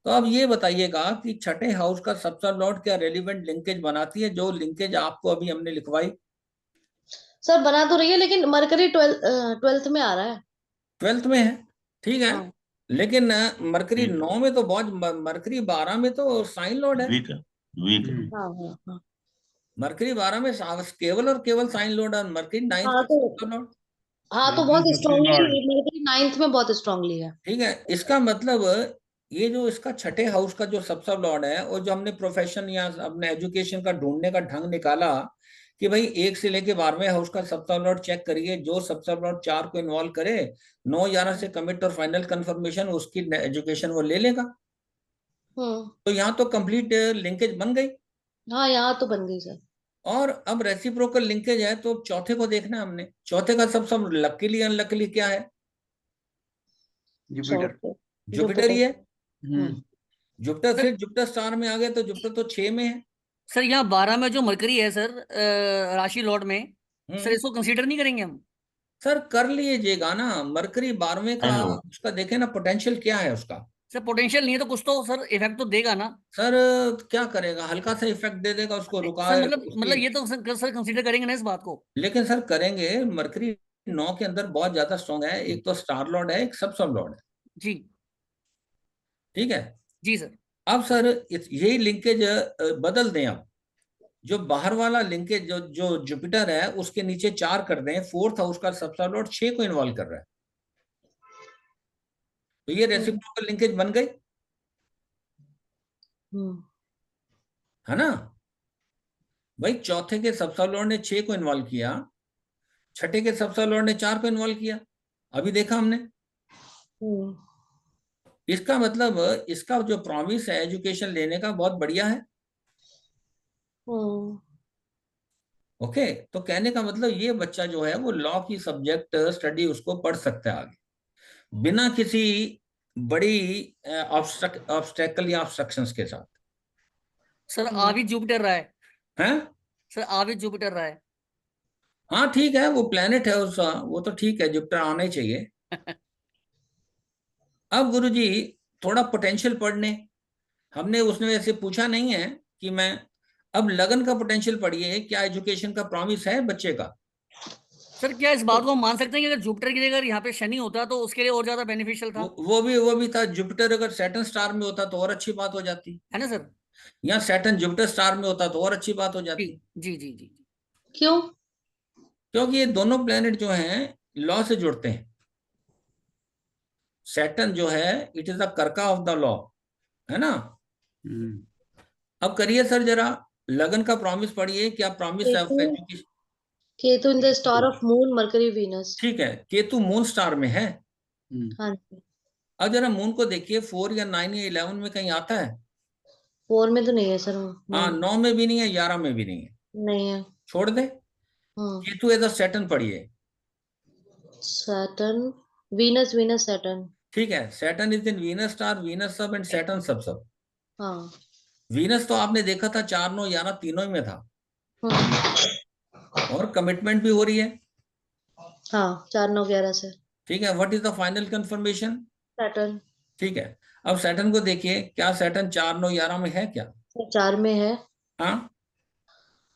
तो अब ये बताइएगा कि छठे हाउस का सबसेट लॉर्ड क्या रेलिवेंट लिंकेज बनाती है, जो लिंकेज आपको अभी हमने लिखवाई। सर बना तो रही है, लेकिन मरकरी ट्वेल्थ में आ रहा है। 12th में है, ठीक है। हाँ लेकिन मरकरी वीक 9 में तो बहुत, मरकरी 12 में तो साइन लॉर्ड है। वीक है, वीक है। हाँ हाँ हाँ। मरकरी 12 में केवल और केवल साइन लॉर्ड, और मरकरी 9th हाँ का तो सबसेट लॉर्ड। हाँ तो मरकरी बहुत सबसे लॉर्ड। स्ट्रांगली मरकरी 9th में बहुत स्ट्रांगली है। ठीक है, इसका मतलब ये जो इसका छठे हाउस का जो सबसेट लॉर्ड है, और जो हमने प्रोफेशन या अपने एजुकेशन का ढूंढने का ढंग निकाला कि भाई 1 से लेके 12वें हाउस का सबसेट लॉर्ड चेक करिए, जो सबसेट लॉर्ड 4 को इन्वॉल्व करे, 9-11 से कमिट और फाइनल कंफर्मेशन उसकी एजुकेशन वो ले लेगा। हम्म। तो यहाँ तो कंप्लीट लिंकेज बन गई। हाँ यहाँ तो बन गई सर। और अब रेसिप्रोकल लिंकेज है, तो चौथे को देखना है हमने। चौथे का सब लकीली अनलकीली क्या है। जुपिटर। चौथे जुपिटर ही है। हम्म। जुपिटर, सर फिर जुपिटर स्टार में आ गए, तो जुपिटर तो 6 में है। सर यहाँ 12 में जो मरकरी है सर, राशि लॉर्ड में, सर हम्म इसको कंसीडर नहीं करेंगे हम? सर कर लीजिएगा ना, मरकरी 12वें का, फाइन लो। उसका देखे ना पोटेंशियल क्या है उसका। सर पोटेंशियल नहीं है तो कुछ तो सर इफेक्ट तो देगा ना? सर क्या करेगा, हल्का सा इफेक्ट दे देगा, उसको रुका सर है मतलब उसकी। ये तो सर कंसीडर करेंगे ना इस बात को? लेकिन सर करेंगे, मरकरी 9 के अंदर बहुत ज्यादा स्ट्रॉन्ग है, एक तो स्टार लॉर्ड है, एक सब लॉर्ड है। जी ठीक है। जी सर। अब सर यही लिंकेज बदल दें अब। जो बाहर वाला लिंकेज जो जो जुपिटर है उसके नीचे 4 कर दें, 4th हाउस का सबसे लॉर्ड 6 को इन्वॉल्व कर रहा है, तो ये रेसिप्रोकल लिंकेज बन गई, हम्म है ना। भाई चौथे के सबसे लॉर्ड ने 6 को इन्वॉल्व किया, छठे के सबसे लॉर्ड ने 4 को इन्वॉल्व किया, अभी देखा हमने। हम्म इसका मतलब इसका जो प्रॉमिस है एजुकेशन लेने का बहुत बढ़िया है। हम्म ओके, तो कहने का मतलब ये बच्चा जो है वो लॉ की सब्जेक्ट स्टडी उसको पढ़ सकता है आगे, बिना किसी बड़ी ऑब्स्टेकल या ऑब्स्ट्रक्शंस के साथ। सर हम्म। आ भी जुपिटर रहा है। हैं? सर आ भी जुपिटर रहा है। हाँ ठीक है, वो प्लेनेट है उसका, वो तो ठीक है, जुपिटर आना ही चाहिए। अब गुरुजी थोड़ा पोटेंशियल पढ़ने, हमने उसने वैसे पूछा नहीं है कि मैं, अब लगन का पोटेंशियल पढ़िए, क्या एजुकेशन का प्रॉमिस है बच्चे का। सर क्या इस बात को हम मान सकते हैं कि अगर जुपिटर की जगह यहाँ पे शनि होता तो उसके लिए और ज्यादा बेनिफिशियल था? वो भी था, जुपिटर अगर सैटर्न स्टार में होता तो और अच्छी बात हो जाती, है ना सर? या सैटर्न जुपिटर स्टार में होता तो और अच्छी बात हो जी जाती। जी जी जी। क्यों? क्योंकि ये दोनों प्लेनेट जो हैं लॉ से जुड़ते हैं। सैटर्न जो है इट इज द कर्का ऑफ द लॉ, है ना। हम्म। अब करिए सर जरा, लगन का प्रॉमिस पढ़िए, क्या प्रॉमिस है Ketu education. Ketu in the star of moon mercury Venus. ठीक है, केतु मून स्टार में है। हाँ जी। अब जरा मून को देखिए, 4 या 9 या 11 में कहीं आता है। 4 में तो नहीं है सर हाँ, मून। 9 में भी नहीं है, 11 में भी नहीं है, नहीं है। छोड़ दे। हम्म। केतु एज अ सैटर्न पढ़िए। Saturn Venus Venus Saturn. ठीक है, Saturn is in Venus star, Venus सब एंड सैटर्न सब सब। हाँ। वीनस तो आपने देखा था 4, 9, 11 तीनों ही में था, और कमिटमेंट भी हो रही है। हाँ 4 9 11 से। ठीक है, what is the final confirmation. Saturn. ठीक है, अब सैटर्न को देखिए, क्या सैटर्न 4, 9, 11 में है क्या। 4 में है। हाँ,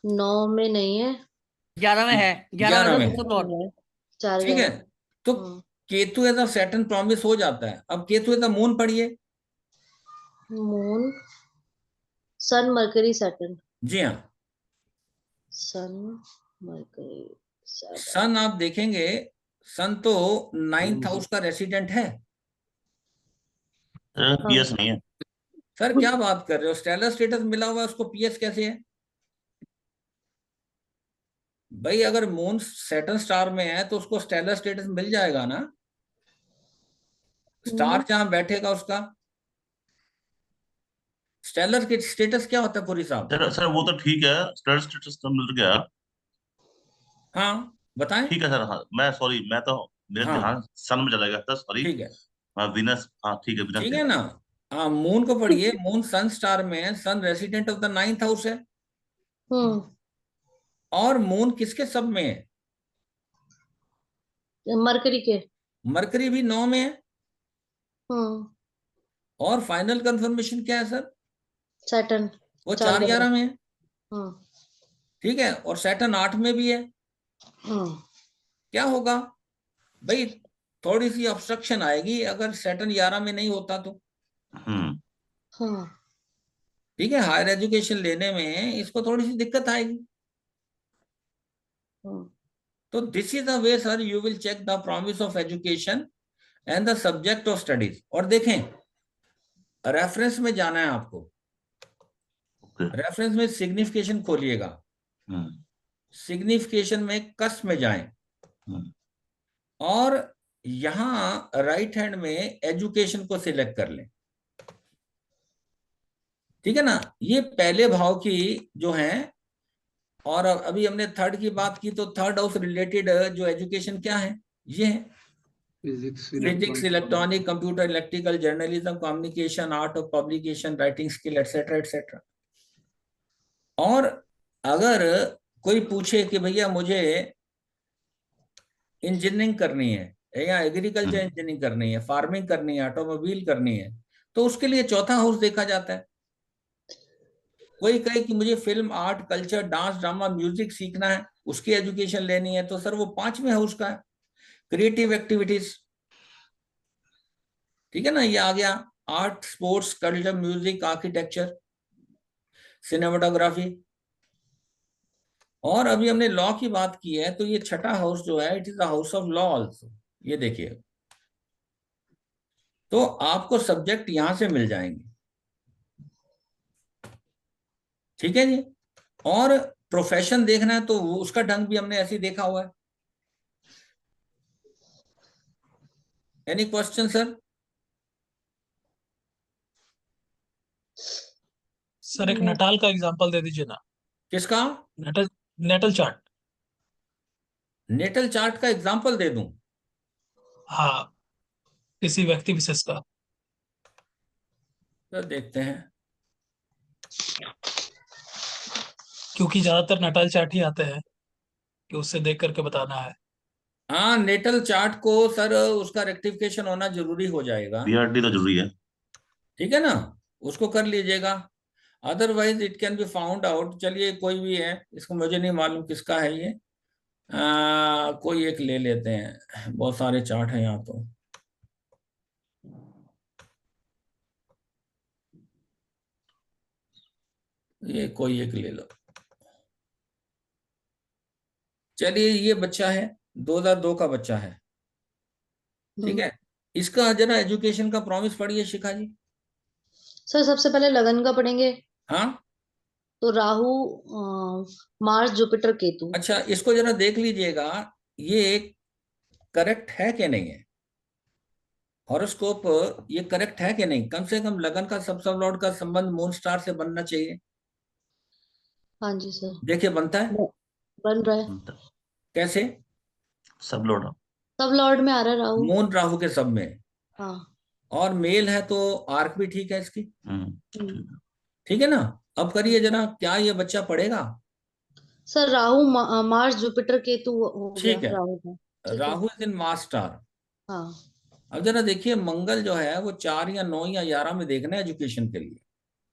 9 में नहीं है। 11 में है, 11 में 11 तो में है। सबसे लॉर्ड। 4 ठीक है, 11। तो हम्म। Ketu as a Saturn promise हो जाता है। अब केतु एज अ मून पढ़िए। Moon sun Mercury Saturn. जी हाँ, सन मरकरी सैटर्न। सन आप देखेंगे, सन तो 9th हाउस का रेसिडेंट है। पीएस नहीं है। सर क्या बात कर रहे हो, स्टेलर स्टेटस मिला हुआ है उसको, पीएस कैसे है। भाई अगर मून सैटर्न स्टार में है तो उसको स्टेलर स्टेटस मिल जाएगा ना, स्टार जहां बैठेगा उसका। स्टेलर के स्टेटस क्या होता है पूरी साहब। सर सर वो तो ठीक है, स्टेट स्टेटस तो मिल गया। हाँ बताएं। ठीक है सर, हाँ मैं सॉरी, मैं तो मेरा हाँ ध्यान सन में चला गया था, सॉरी। ठीक है, हाँ विनस, हाँ ठीक है, विनस ठीक है। है ना। हाँ, मून को पढ़िए, मून सन स्टार में है, sun resident of the 9th house है, हम्म। और मून किसके सब में है, मरकरी के। मरकरी भी 9 में है। हम्म। और फाइनल कंफर्मेशन क्या है सर? सैटर्न वो 4/11। 4/11 में है, हम्म ठीक है, और सैटर्न 8 में भी है। हम्म क्या होगा भाई? थोड़ी सी ऑब्स्ट्रक्शन आएगी अगर सैटर्न 11 में नहीं होता तो, हम्म हाँ ठीक है। हायर एजुकेशन लेने में इसको थोड़ी सी दिक्कत आएगी। हम्म तो this is the way sir you will check the promise of education and the subject of studies. और देखें, रेफरेंस में जाना है आपको, ओके रेफरेंस में सिग्निफिकेशन खोलिएगा, हम्म सिग्निफिकेशन में कस में जाएं, हम्म और यहां राइट हैंड में एजुकेशन को सिलेक्ट कर लें, ठीक है ना। ये पहले भाव की जो है, और अभी हमने थर्ड की बात की, तो थर्ड हाउस रिलेटेड जो एजुकेशन क्या है, ये है physics, physics, electronic, computer, electrical, journalism, communication, art of publication, writing skill, etcetera etcetera. और अगर कोई पूछे कि भैया मुझे इंजीनियरिंग करनी है या एग्रीकल्चर इंजीनियरिंग करनी है, फार्मिंग करनी है, ऑटोमोबाइल करनी है, तो उसके लिए चौथा हाउस देखा जाता है। कोई कहे कि मुझे film, art, culture, dance, drama, music सीखना है, उसकी एजुकेशन लेनी है, तो सर वो 5वें हाउस का है, क्रिएटिव एक्टिविटीज, ठीक है ना। ये आ गया art, sports, culture, music, architecture, cinematography. और अभी हमने लॉ की बात की है, तो ये छठा हाउस जो है, it is the house of law also. ये देखिए, तो आपको सब्जेक्ट यहां से मिल जाएंगे, ठीक है जी। और प्रोफेशन देखना है तो उसका ढंग भी हमने ऐसे ही देखा हुआ है। Any question sir? सर एक नटाल का एग्जांपल दे दीजिए ना। किसका? Natal natal chart. Natal chart का एग्जांपल दे दूं? हाँ, किसी व्यक्ति विशेष का। तो देखते हैं। क्योंकि ज्यादातर नटाल चार्ट ही आते हैं कि उससे देख करके बताना है। हाँ, नेटल चार्ट को सर उसका रेक्टिफिकेशन होना जरूरी हो जाएगा, बीआरटी तो जरूरी है। ठीक है ना, उसको कर लीजिएगा। Otherwise it can be found out. चलिए कोई भी है, इसको मुझे नहीं मालूम किसका है ये, कोई एक ले लेते हैं, बहुत सारे चार्ट हैं यहाँ तो। ये कोई एक ले लो। चलिए, ये बच्चा है, 2002 का बच्चा है, ठीक है। इसका जरा एजुकेशन का प्रॉमिस पढ़िए शिखा जी। सर सबसे पहले लगन का पढ़ेंगे। हाँ, तो राहु, मार्स, जुपिटर, केतु। अच्छा, इसको जरा देख लीजिएगा, ये करेक्ट है कि नहीं है, हॉरोस्कोप ये करेक्ट है कि नहीं। कम से कम लगन का सब सब लॉर्ड का संबंध मून स्टार से बनना चाहिए। हाँ जी सर, देखिए बनता है बन रहा है। कैसे? सब लोड सब लॉर्ड में आ रहा है राहु। मून राहु के सब में, हाँ। और मेल है तो आर्क भी ठीक है इसकी, ठीक है। ठीक है ना। अब करिए जरा, क्या ये बच्चा पढ़ेगा? Sir Rahu, Mars, Jupiter, Ketu हो गया ठीक है, राहु का। ठीक है। Rahu is in Mars star. हाँ अब जरा देखिए, मंगल जो है वो 4 या 9 या 11 में देखना है एजुकेशन के लिए।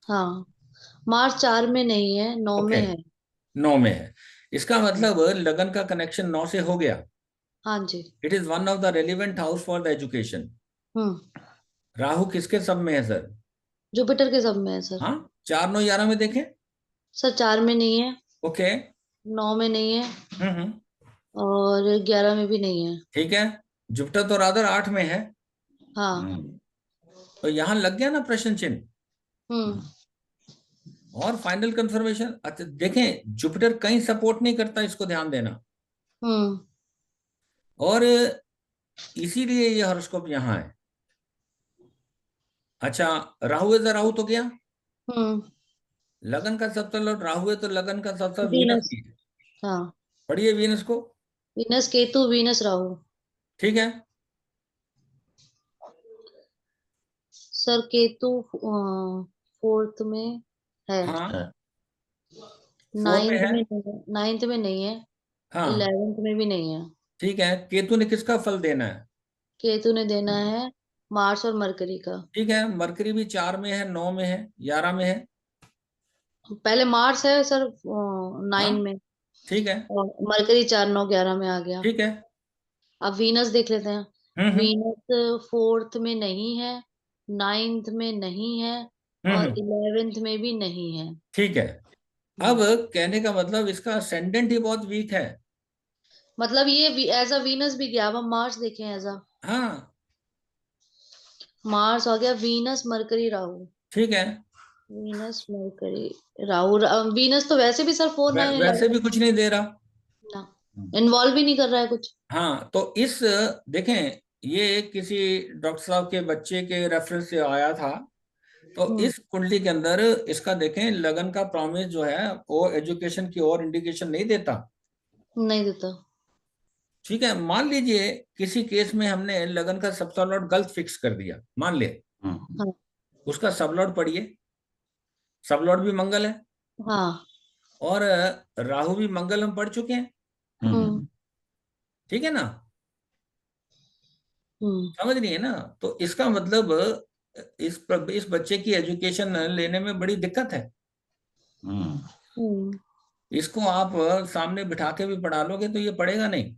हाँ, मार्स 4 में नहीं है, 9 में ओके, है। 9 में है, इसका मतलब लगन का कनेक्शन 9 से हो गया। हाँ जी। It is one of the relevant house for the education. हम्म राहु किसके सब में है सर? जुपिटर के सब में है सर। हाँ, 4, 9, 11 में देखें। सर 4 में नहीं है, ओके, 9 में नहीं है, हम्म, और 11 में भी नहीं है। ठीक है। जुपिटर तो रादर 8 में है, हाँ। तो यहां लग गया ना प्रश्न चिन्ह। हम्म और फाइनल कंफर्मेशन, अच्छा देखें, जुपिटर कहीं सपोर्ट नहीं करता, इसको ध्यान देना। हम्म और इसीलिए ये हॉरोस्कोप यहाँ है। अच्छा, राहु है, राहु तो गया, हम्म लगन का सबसे लॉर्ड राहु है, तो लगन का सबसे वीनस वीनस। भी है। हाँ, पढ़िए वीनस को, वीनस केतु, वीनस राहु। ठीक है। सर केतु 4th में है, हाँ, 4 में 9th है, में नहीं है, 9th में नहीं है, हाँ, 11th में भी नहीं है। ठीक है। केतु ने किसका फल देना है? केतु ने देना है मार्स और मरकरी का। ठीक है, मरकरी भी 4 में है, 9 में है, 11 में है। पहले मार्स है सर 9 हाँ, में, ठीक है, और मरकरी 4 9 11 में आ गया। ठीक है। अब वीनस देख लेते हैं। हम्म। वीनस 4th में नहीं है, 9th में नहीं है, और हम्म। 11th में भी नहीं है। ठीक है। अब कहने का मतलब इसका असेंडेंट ही बहुत वीक है। मतलब ये एज अ वीनस भी गया। अब हम मार्स देखें एज अ, हाँ, मार्स हो गया वीनस मरकरी राहु। ठीक है। Venus mercury Rahu. वीनस तो वैसे भी सर 4 9 वैसे 11 भी कुछ नहीं दे रहा। ना, इन्वॉल्व ही नहीं कर रहा है कुछ। हाँ, तो इस देखें, ये किसी डॉक्टर साहब के बच्चे के रेफरेंस से आया था। तो इस कुंडली के अंदर इसका देखें, लगन का प्रॉमिस जो है वो एजुकेशन की और इंडिकेशन नहीं देता। नहीं देता। ठीक है, मान लीजिए किसी केस में हमने लगन का सब लॉर्ड गलत फिक्स कर दिया, मान ले। हाँ उसका सब लॉर्ड पढ़िए, सब लॉर्ड भी मंगल है, हाँ। और राहु भी मंगल हम पढ़ चुके हैं। ठीक है ना, समझ रही है ना? तो इसका मतलब इस बच्चे की एजुकेशन लेने में बड़ी दिक्कत है। इसको आप सामने बिठा के भी पढ़ा लोगे तो ये पढ़ेगा नहीं।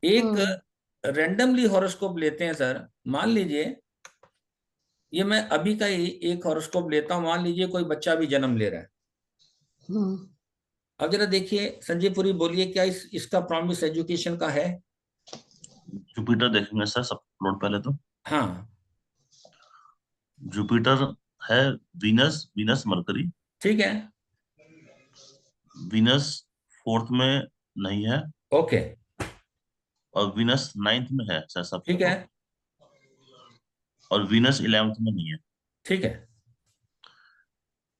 एक रेंडमली हॉरोस्कोप लेते हैं सर, मान लीजिए ये मैं अभी का ही एक हॉरोस्कोप लेता हूं। मान लीजिए कोई बच्चा भी जन्म ले रहा है। अब जरा देखिए संजय पुरी, बोलिए क्या इसका प्रॉमिस एजुकेशन का है? जुपिटर देखेंगे सर सब प्लॉट पहले तो। हाँ, जुपिटर है, वीनस, वीनस मरकरी। ठीक है, वीनस 4th में नहीं है, ओके, और वीनस 9th में है सर सब ठीक है, प्लॉट, और वीनस 11th में नहीं है। ठीक है।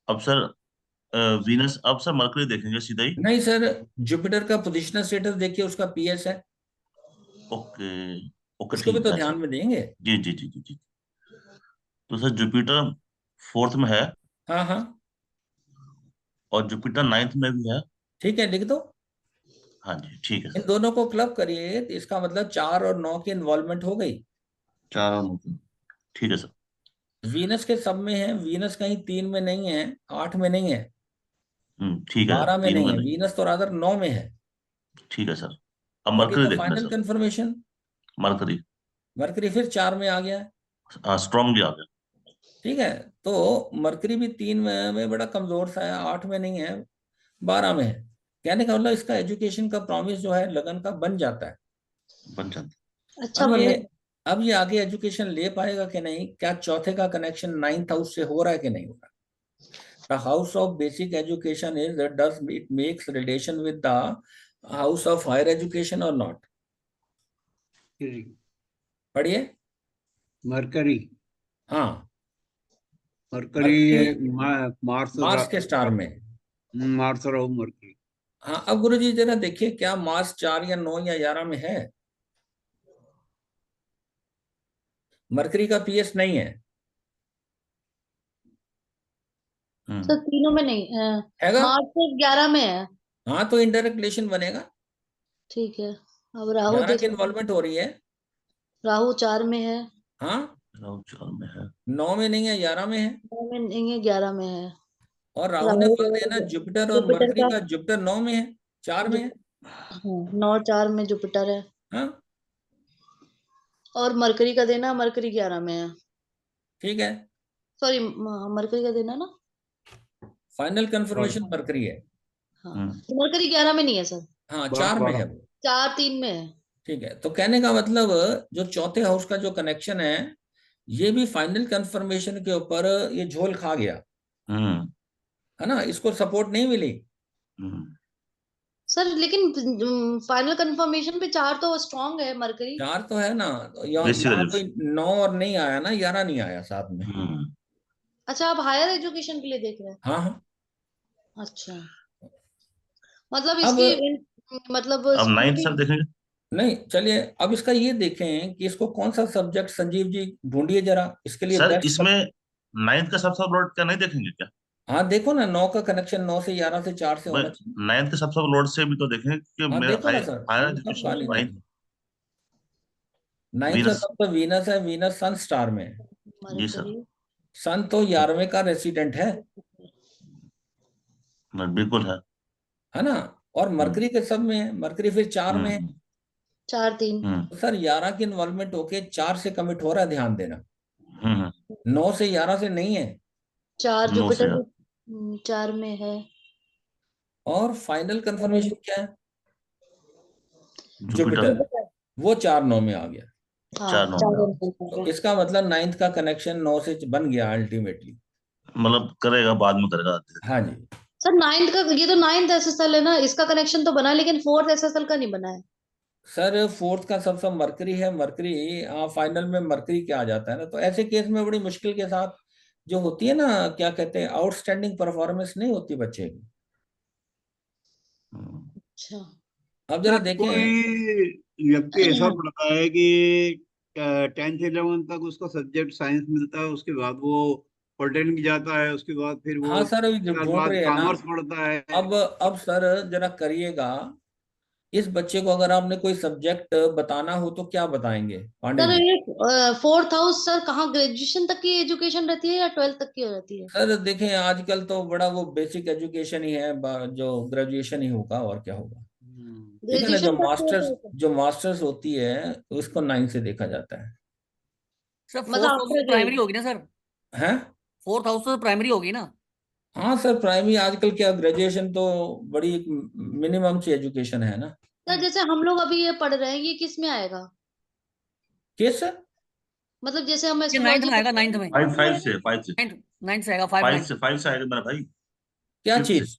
अब सर वीनस, अब सर मरकरी देखेंगे सीधा ही। नहीं सर, जुपिटर का पोजिशनल स्टेटस देखिए, उसका पीएस है। ओके, ओके उसको भी ठीक तो है ध्यान सर। में देंगे। जी जी जी जी जी। तो सर जुपिटर 4th में है, हाँ हाँ, और जुपिटर 9th में भी है। ठीक है, लिख दो। हाँ जी ठीक है इन सर। दोनों को क्लब करिए तो इसका मतलब 4 और 9 की इन्वॉल्वमेंट हो गई। 4 और 9, ठीक है सर। वीनस के सब में है, वीनस कहीं 3 में नहीं है, 8 में नहीं है, ठीक है सर, 12 में 3 नहीं में है, नहीं। वीनस तो रादर 9 में है। ठीक है सर। अब व्हाट इज मरकरी द देखेंगे final sir. Confirmation? Mercury, mercury फिर 4 में आ गया है। हाँ स्ट्रॉन्ग भी आ गया। ठीक है, तो मरकरी भी 3 में बड़ा कमजोर सा है, 8 में नहीं है, 12 में है। कहने का मतलब इसका एजुकेशन का प्रॉमिस जो है लगन का बन जाता है। बन जाता। अच्छा अब बनने। ये आगे एजुकेशन ले पाएगा कि नहीं? क्या चौथे का कनेक्शन 9th हाउस से हो रहा है कि नहीं हो रहा? The house of basic education is, does it makes relation with the house of higher education और नॉट? पढ़िए। मरकरी, हाँ, मरकरी मरकरी मार्स मार्स के स्टार में। Mars Rahu Mercury. हाँ, अब गुरु जी जरा देखिए क्या मार्स 4 या 9 या 11 में है? मरकरी का पीएस नहीं है। सर तीनों में नहीं है। हैगा? मार्च तो 11 में है। हाँ, तो इनडायरेक्ट रिलेशन बनेगा। ठीक है। अब राहु 11 देख की लेते हैं। इन्वॉल्वमेंट हो रही है। राहु 4 में है। हाँ, राहु 4 में है। 9 में नहीं है, 11 में है। 9 में नहीं है, 11 में है। और राहु ने राहु मान लिया ना जुपिटर और जुपिटर मरकरी का, का, जुपिटर 9 में है, 4 में है। हाँ 9 4 में जुपिटर है। हाँ, और मरकरी का देना, मरकरी 11 में है। ठीक है, सॉरी, मरकरी का देना ना। फाइनल कंफर्मेशन मरकरी है। हाँ तो मरकरी 11 में नहीं है सर, हाँ, 4 में है वो। 4 3 में है। ठीक है, तो कहने का मतलब जो चौथे हाउस का जो कनेक्शन है, ये भी फाइनल कंफर्मेशन के ऊपर ये झोल खा गया है ना, इसको सपोर्ट नहीं मिली। सर लेकिन फाइनल कंफर्मेशन पे 4 तो स्ट्रांग है मरकरी। 4 तो है ना, तो बेसिक यहाँ कोई एजुकेशन। 9 और नहीं आया ना, 11 नहीं आया साथ में। अच्छा आप हायर एजुकेशन के लिए देख रहे हैं? हाँ हाँ। अच्छा, मतलब अब इसकी मतलब अब स्कूल 9th की। सर देखेंगे। नहीं, चलिए अब इसका ये देखें कि इसको कौन सा सब्जेक्ट, संजीव जी ढूंढिए जरा इसके लिए सर बेस्ट इसमें 9th का सबसे लॉर्ड क्या नहीं देखेंगे क्या? हाँ देखो ना, 9 का कनेक्शन 9 से 11 से 4 से मैं होना चाहिए। 9th के सबसे लॉर्ड से भी तो देखेंगे कि हाँ मेरा देखो ना सर, हायर हम कब एजुकेशन कहा तो नहीं 9th। देखें। नाइन्थ का वीनस। सब तो वीनस है, वीनस सन स्टार में है। जी सर। मरकरी सन तो 11वें का रेसिडेंट है बिल्कुल है ना। और मरकरी के सब में है, मरकरी फिर 4 में है। हम्म 4 3 तो सर 11 की इन्वॉल्वमेंट होके 4 से कमिट हो रहा है, ध्यान देना। हम्म 9 से 11 से नहीं है। 4 9 से जुपिटर 4 में है। और फाइनल कंफर्मेशन क्या है? जुपिटर जुपिटर, वो 4 9 में आ गया। हाँ 4 9 में। 4 तो इसका मतलब 9th का कनेक्शन 9 से बन गया अल्टीमेटली। मतलब करेगा, बाद में करेगा। हाँ जी। सर 9th का, ये तो 9th एसएसएल है ना, इसका कनेक्शन तो बना, लेकिन 4th एसएसएल का नहीं बना है। सर 4th का सबसे मरकरी है, मरकरी फाइनल में मरकरी क्या आ जाता है ना, तो ऐसे केस में बड़ी मुश्किल के साथ जो होती है ना, क्या कहते हैं, आउटस्टैंडिंग परफॉर्मेंस नहीं होती बच्चे की। अच्छा। अब जरा सर देखें। कोई व्यक्ति ऐसा पढ़ता है कि 10th 11th तक उसका सब्जेक्ट साइंस मिलता है, उसके बाद वो पॉलिटेक्निक जाता है, उसके बाद फिर हाँ वो सर, अभी जो साल ढूंढ बाद रहे हैं ना। कॉमर्स पढ़ता है। अब सर जरा करिएगा, इस बच्चे को अगर आपने कोई सब्जेक्ट बताना हो तो क्या बताएंगे पांडे सर जी? ये 4th हाउस सर कहाँ, ग्रेजुएशन तक की एजुकेशन रहती है या 12th तक की हो रहती है? सर देखें, आजकल तो बड़ा वो बेसिक एजुकेशन ही है, जो ग्रेजुएशन ही होगा और क्या होगा। ठीक है ना, ग्रेजुएशन तक की होती है सर? जो मास्टर्स होती है उसको 9 से देखा जाता है। सर मतलब 4th हाउस आफ्टर तो प्राइमरी 12th? होगी ना सर? हैं? 4th हाउस तो प्राइमरी होगी ना? हाँ सर, प्राइमरी आजकल क्या, ग्रेजुएशन तो बड़ी मिनिमम सी एजुकेशन है ना। सर जैसे हम लोग अभी ये पढ़ रहे हैं, ये किस में आएगा? किस सर? मतलब जैसे हम ये 9th एस्ट्रोलॉजी में आएगा, 9th में। 5 से 5 से 9th से आएगा, 5 5 9। से 5 से आएगा मेरा भाई। क्या 5th से चीज?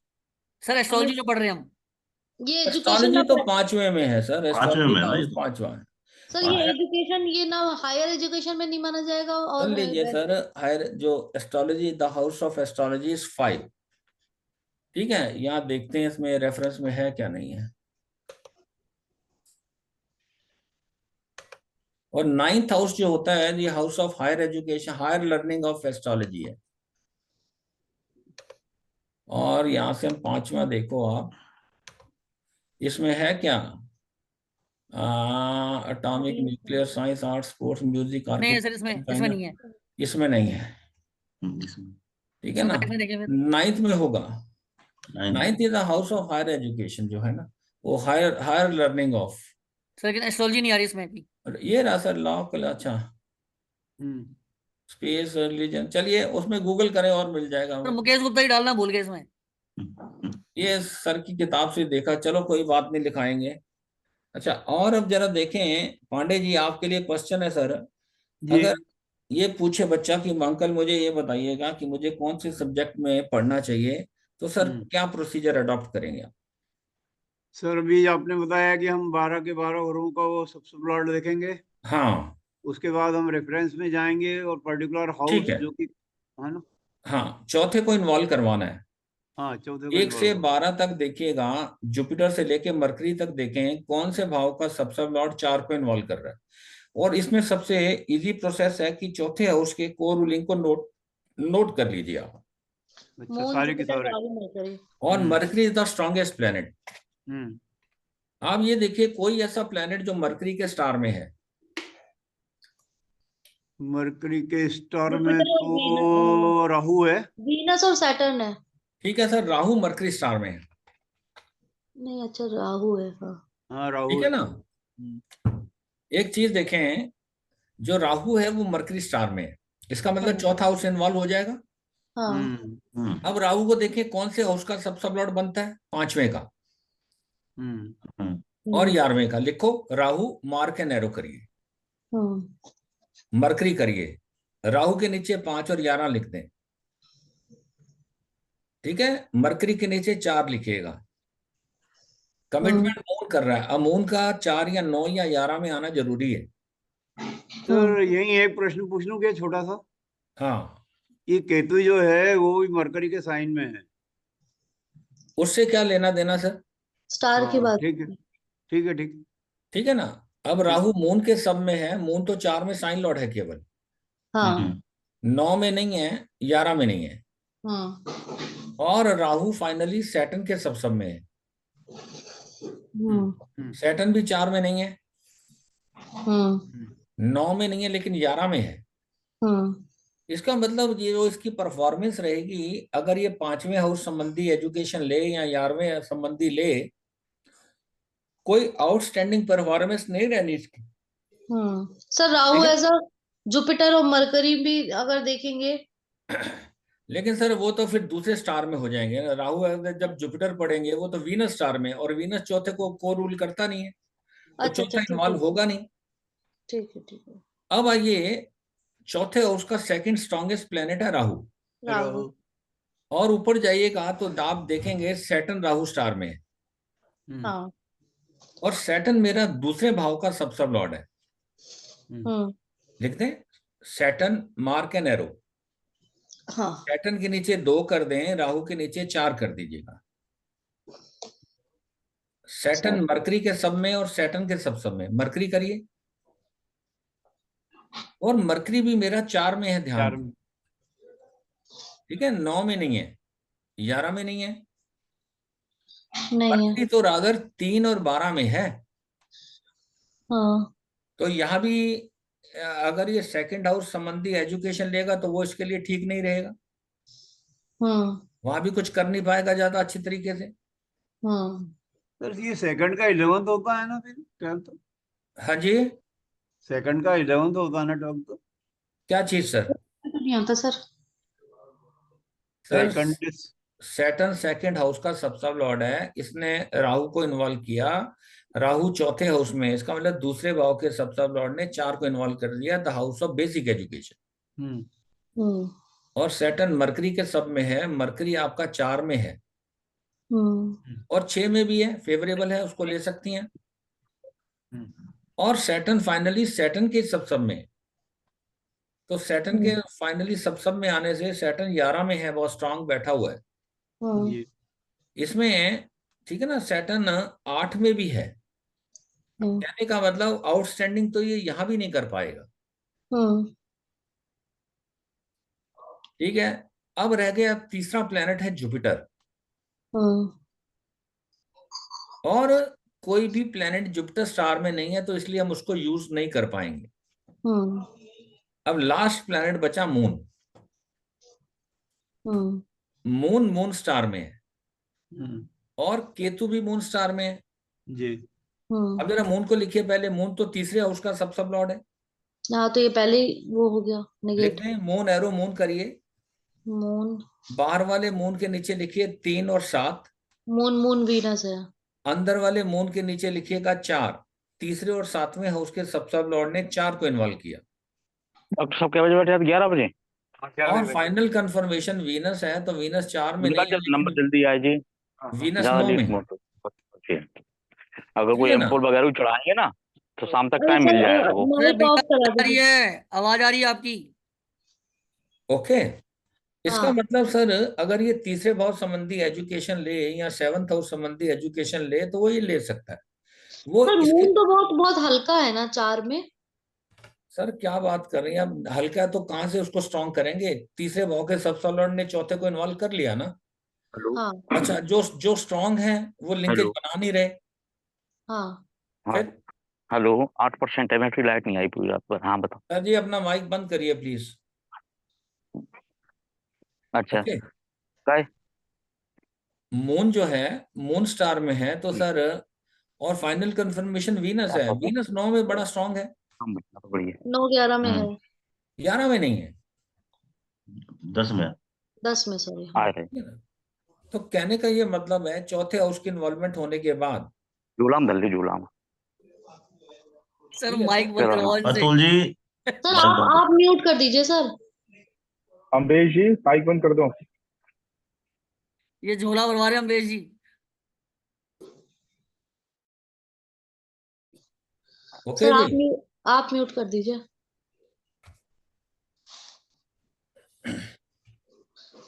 सर हमें एस्ट्रोलॉजी जो पढ़ रहे हैं हम। ये एजुकेशन एस्ट्रोलॉजी ना तो 5वें में है सर, 5वें एस्ट्रोलॉजी में है का ना ये हाउस तो। 5वां है। सर, ये एजुकेशन ये ना हायर एजुकेशन में नहीं माना जाएगा सुन और लीजिए सर, हायर जो astrology, the house of astrology is 5। ठीक है, यहाँ देखते हैं इसमें रेफरेंस में है क्या नहीं है। और 9th हाउस जो होता है, ये house of higher education, higher learning of astrology है। और यहाँ से हम 5वां देखो आप, इसमें है क्या? Atomic, nuclear science, art, sports, music, नहीं है सर, इसमें नहीं है। इसमें नहीं है। इसमें ठीक है इसमें ना, बैठ में देखें फिर। 9th में होगा। 9 9th is the house of higher education जो है ना, वो higher higher learning of. Sir लेकिन एस्ट्रोलॉजी नहीं आ रही इसमें भी। ये रहा सर लॉ। अच्छा, हम्म स्पेस रिलीजन, चलिए उसमें गूगल करें और मिल जाएगा सर हमें। मुकेश गुप्ता ही डालना भूल गए इसमें। ये सर की किताब से देखा, चलो कोई बात नहीं, लिखाएंगे। अच्छा, और अब जरा देखें पांडे जी, आपके लिए क्वेश्चन है सर। जी अगर ये पूछे बच्चा कि अंकल मुझे ये बताइएगा कि मुझे कौन से सब्जेक्ट में पढ़ना चाहिए, तो सर हम्म क्या प्रोसीजर अडॉप्ट करेंगे आप? सर अभी आपने बताया कि हम 12 के 12 घरों का वो सबसे प्लॉट देखेंगे, हाँ उसके बाद हम रेफरेंस में जाएंगे और पर्टिकुलर ठीक हाउस है। जो कि है ना। हाँ, चौथे को इन्वॉल्व करवाना है। हाँ, चौथे को 1 से इन्वॉल्व। 12 तक देखिएगा, जुपिटर से लेके मरकरी तक देखें कौन से भाव का सबसे लॉर्ड 4 को इन्वॉल्व कर रहा है। और इसमें सबसे इजी प्रोसेस है कि चौथे हाउस के कोर रूलिंग को नोट नोट कर लीजिए आप। अच्छा, मून सारे के जुपिटर सारे। राहु मरकरी। और Mercury is the strongest planet. हम्म आप ये देखिए, कोई ऐसा प्लेनेट जो मरकरी के स्टार में है? मरकरी के स्टार में जुपिटर और तो राहु है। वीनस और सैटर्न है। ठीक है सर, राहु मरकरी स्टार में है। नहीं, अच्छा राहु है, हाँ। हाँ, राहु ठीक है। है ना। एक चीज देखें, जो राहु है वो मरकरी स्टार में है, इसका मतलब हाँ चौथा हाउस इन्वॉल्व हो जाएगा। हाँ। अब राहु को देखें कौन से हाउस का सब सब लॉर्ड बनता है? 5वें का और 11वें का। लिखो, राहु मार्क एंड एरो करिए, मरकरी करिए, राहु के नीचे 5 और 11 लिख दें। ठीक है, मरकरी के नीचे 4 लिखिएगा। कमिटमेंट मून कर रहा है, अब मून का 4 या 9 या 11 में आना जरूरी है। सर यही एक प्रश्न पूछ लूं क्या, छोटा सा? हाँ, ये केतु जो है वो भी मरकरी के साइन में है। उससे क्या लेना देना सर? स्टार की हाँ, बात। ठीक है, ठीक है, ठीक। ठीक है ना। अब राहु मून के सब में है, मून तो 4 में साइन लॉर्ड है केवल, हाँ 9 में नहीं है, 11 में नहीं है। हाँ। और राहु फाइनली सैटर्न के सब में है, सैटर्न भी 4 में नहीं है। 9 में नहीं है लेकिन 11 में है। इसका मतलब ये जो इसकी परफॉर्मेंस रहेगी, अगर ये 5वें हाउस संबंधी एजुकेशन ले या 11वें संबंधी ले, कोई आउटस्टैंडिंग परफॉर्मेंस नहीं रहनी इसकी। सर राहु लेकिन एज अ जुपिटर और मरकरी भी अगर देखेंगे, लेकिन सर वो तो फिर दूसरे स्टार में हो जाएंगे ना। राहु अगर जब जुपिटर पढ़ेंगे वो तो वीनस स्टार में, और वीनस चौथे को रूल करता नहीं है, तो अच्छा अच्छा चौथा ठीक इन्वॉल्व है होगा नहीं। ठीक है। अब आइए, चौथे हाउस का सेकंड स्ट्रॉन्गेस्ट प्लेनेट है राहु, राहु। और ऊपर जाइएगा तो आप देखेंगे सैटर्न राहु स्टार में है। हाँ। और सैटर्न मेरा दूसरे भाव का सब लॉर्ड है। लिखते हैं सैटर्न, मार्क एंड एरो। हाँ। सैटर्न के नीचे 2 कर दें, राहु के नीचे 4 कर दीजिएगा। सैटर्न मरकरी के सब में और सैटर्न के सब में। मरकरी करिए, और मरकरी भी मेरा 4 में है, ध्यान दें। ठीक है, 9 में नहीं है, 11 में नहीं है। नहीं मरकरी है। तो रादर 3 और 12 में है। हाँ। तो यहां भी अगर ये सेकंड हाउस संबंधी एजुकेशन लेगा तो वो इसके लिए ठीक नहीं रहेगा। वहां भी कुछ कर नहीं पाएगा ज्यादा अच्छी तरीके से। सर ये सेकंड का 11th होता है ना, फिर 12th? हाँ जी, सेकंड का 11th होता है ना 12th? क्या चीज सर? नहीं आता sir. Sir second Saturn second house का सब लॉर्ड है, इसने राहु को इन्वॉल्व किया। राहु चौथे हाउस में, इसका मतलब दूसरे भाव के सब लॉर्ड ने 4 को इन्वॉल्व कर दिया, the house of basic education. और सैटर्न मरकरी के सब में है, मरकरी आपका 4 में है और 6 में भी है, फेवरेबल है, उसको ले सकती हैं। और सैटर्न फाइनली सैटर्न के सब में है। तो सैटर्न के फाइनली सब में आने से सैटर्न 11 में है, बहुत स्ट्रांग बैठा हुआ है इसमें। ठीक है ना, सैटर्न 8 में भी है। कहने का मतलब आउटस्टैंडिंग तो ये यहां भी नहीं कर पाएगा। ठीक है, अब रह गया तीसरा प्लेनेट है जुपिटर। और कोई भी प्लेनेट जुपिटर स्टार में नहीं है, तो इसलिए हम उसको यूज नहीं कर पाएंगे। अब लास्ट प्लेनेट बचा मून। मून स्टार में है, और केतु भी मून स्टार में है जी। अब जरा मून को लिखिए पहले। मून तो तीसरे हाउस का सब लॉर्ड है। हाँ, तो ये पहले ही वो हो गया नेगेट। लिखते हैं मून, एरो मून करिए। मून। बाहर वाले मून के नीचे लिखिए 3 और 7। मून वीनस है। अंदर वाले मून के नीचे लिखिएगा 4। तीसरे और 7वें हाउस के सब लॉर्ड ने 4 को इन्वॉल्व किया। डॉक्टर साहब क्या बजे बैठे आप? 11 बजे। और फाइनल कंफर्मेशन वीनस है, तो वीनस 4 में नहीं है, नंबर लेकिन जल्दी आए जी, वीनस ज्यादा 9 में लेट है। मत। अगर ठीक कोई है ना? एम्पोल वगैरह भी चढ़ाएंगे ना तो शाम तक अरे टाइम मिल जाएगा सर वो। अरे माइक भैया ऑफ करा आ रही दीजिए। है, आवाज आ रही है आपकी। ओके, इसका हाँ मतलब सर अगर ये तीसरे भाव संबंधी एजुकेशन ले या 7th हाउस संबंधी एजुकेशन ले, तो वो ये ले सकता है। वो पर इसके, मून तो बहुत बहुत हल्का है ना 4 में। सर क्या बात कर रही हैं आप? हल्का है तो कहां से उसको स्ट्रॉन्ग करेंगे? तीसरे भाव के सब लॉर्ड ने चौथे को इन्वॉल्व कर लिया ना। हेलो। हाँ अच्छा, जो जो स्ट्रॉन्ग है वो लिंकेज हेलो। बना नहीं रहे हाँ। हाँ। फिर। हेलो। 8% है, बैटरी लाइट नहीं आई पूरी रात पर। हाँ बताओ। सर जी अपना माइक बंद करिए प्लीज। अच्छा। ओके, काय। मून जो है मून स्टार में है तो सर, और फाइनल कंफर्मेशन वीनस है। वीनस 9 में बड़ा स्ट्रांग है, बढ़िया। 9-11 में है। 11 में नहीं है। 10 में। 10 में सॉरी। आ हाँ रहे। ठीक है ना? तो कहने का ये मतलब है चौथे हाउस की इन्वॉल्वमेंट होने के बाद। झूलाम दल दी झूलाम। सर ठीक है माइक सर। बंद करवाओ इनसे। अतुल जी सर, माइक बंद आप म्यूट कर दीजिए सर। अम्बेश जी माइक बंद कर दो। ये झोला बनवा रहे हैं अम्बेश जी। ओके सर जी। आप म्यूट कर दीजिए।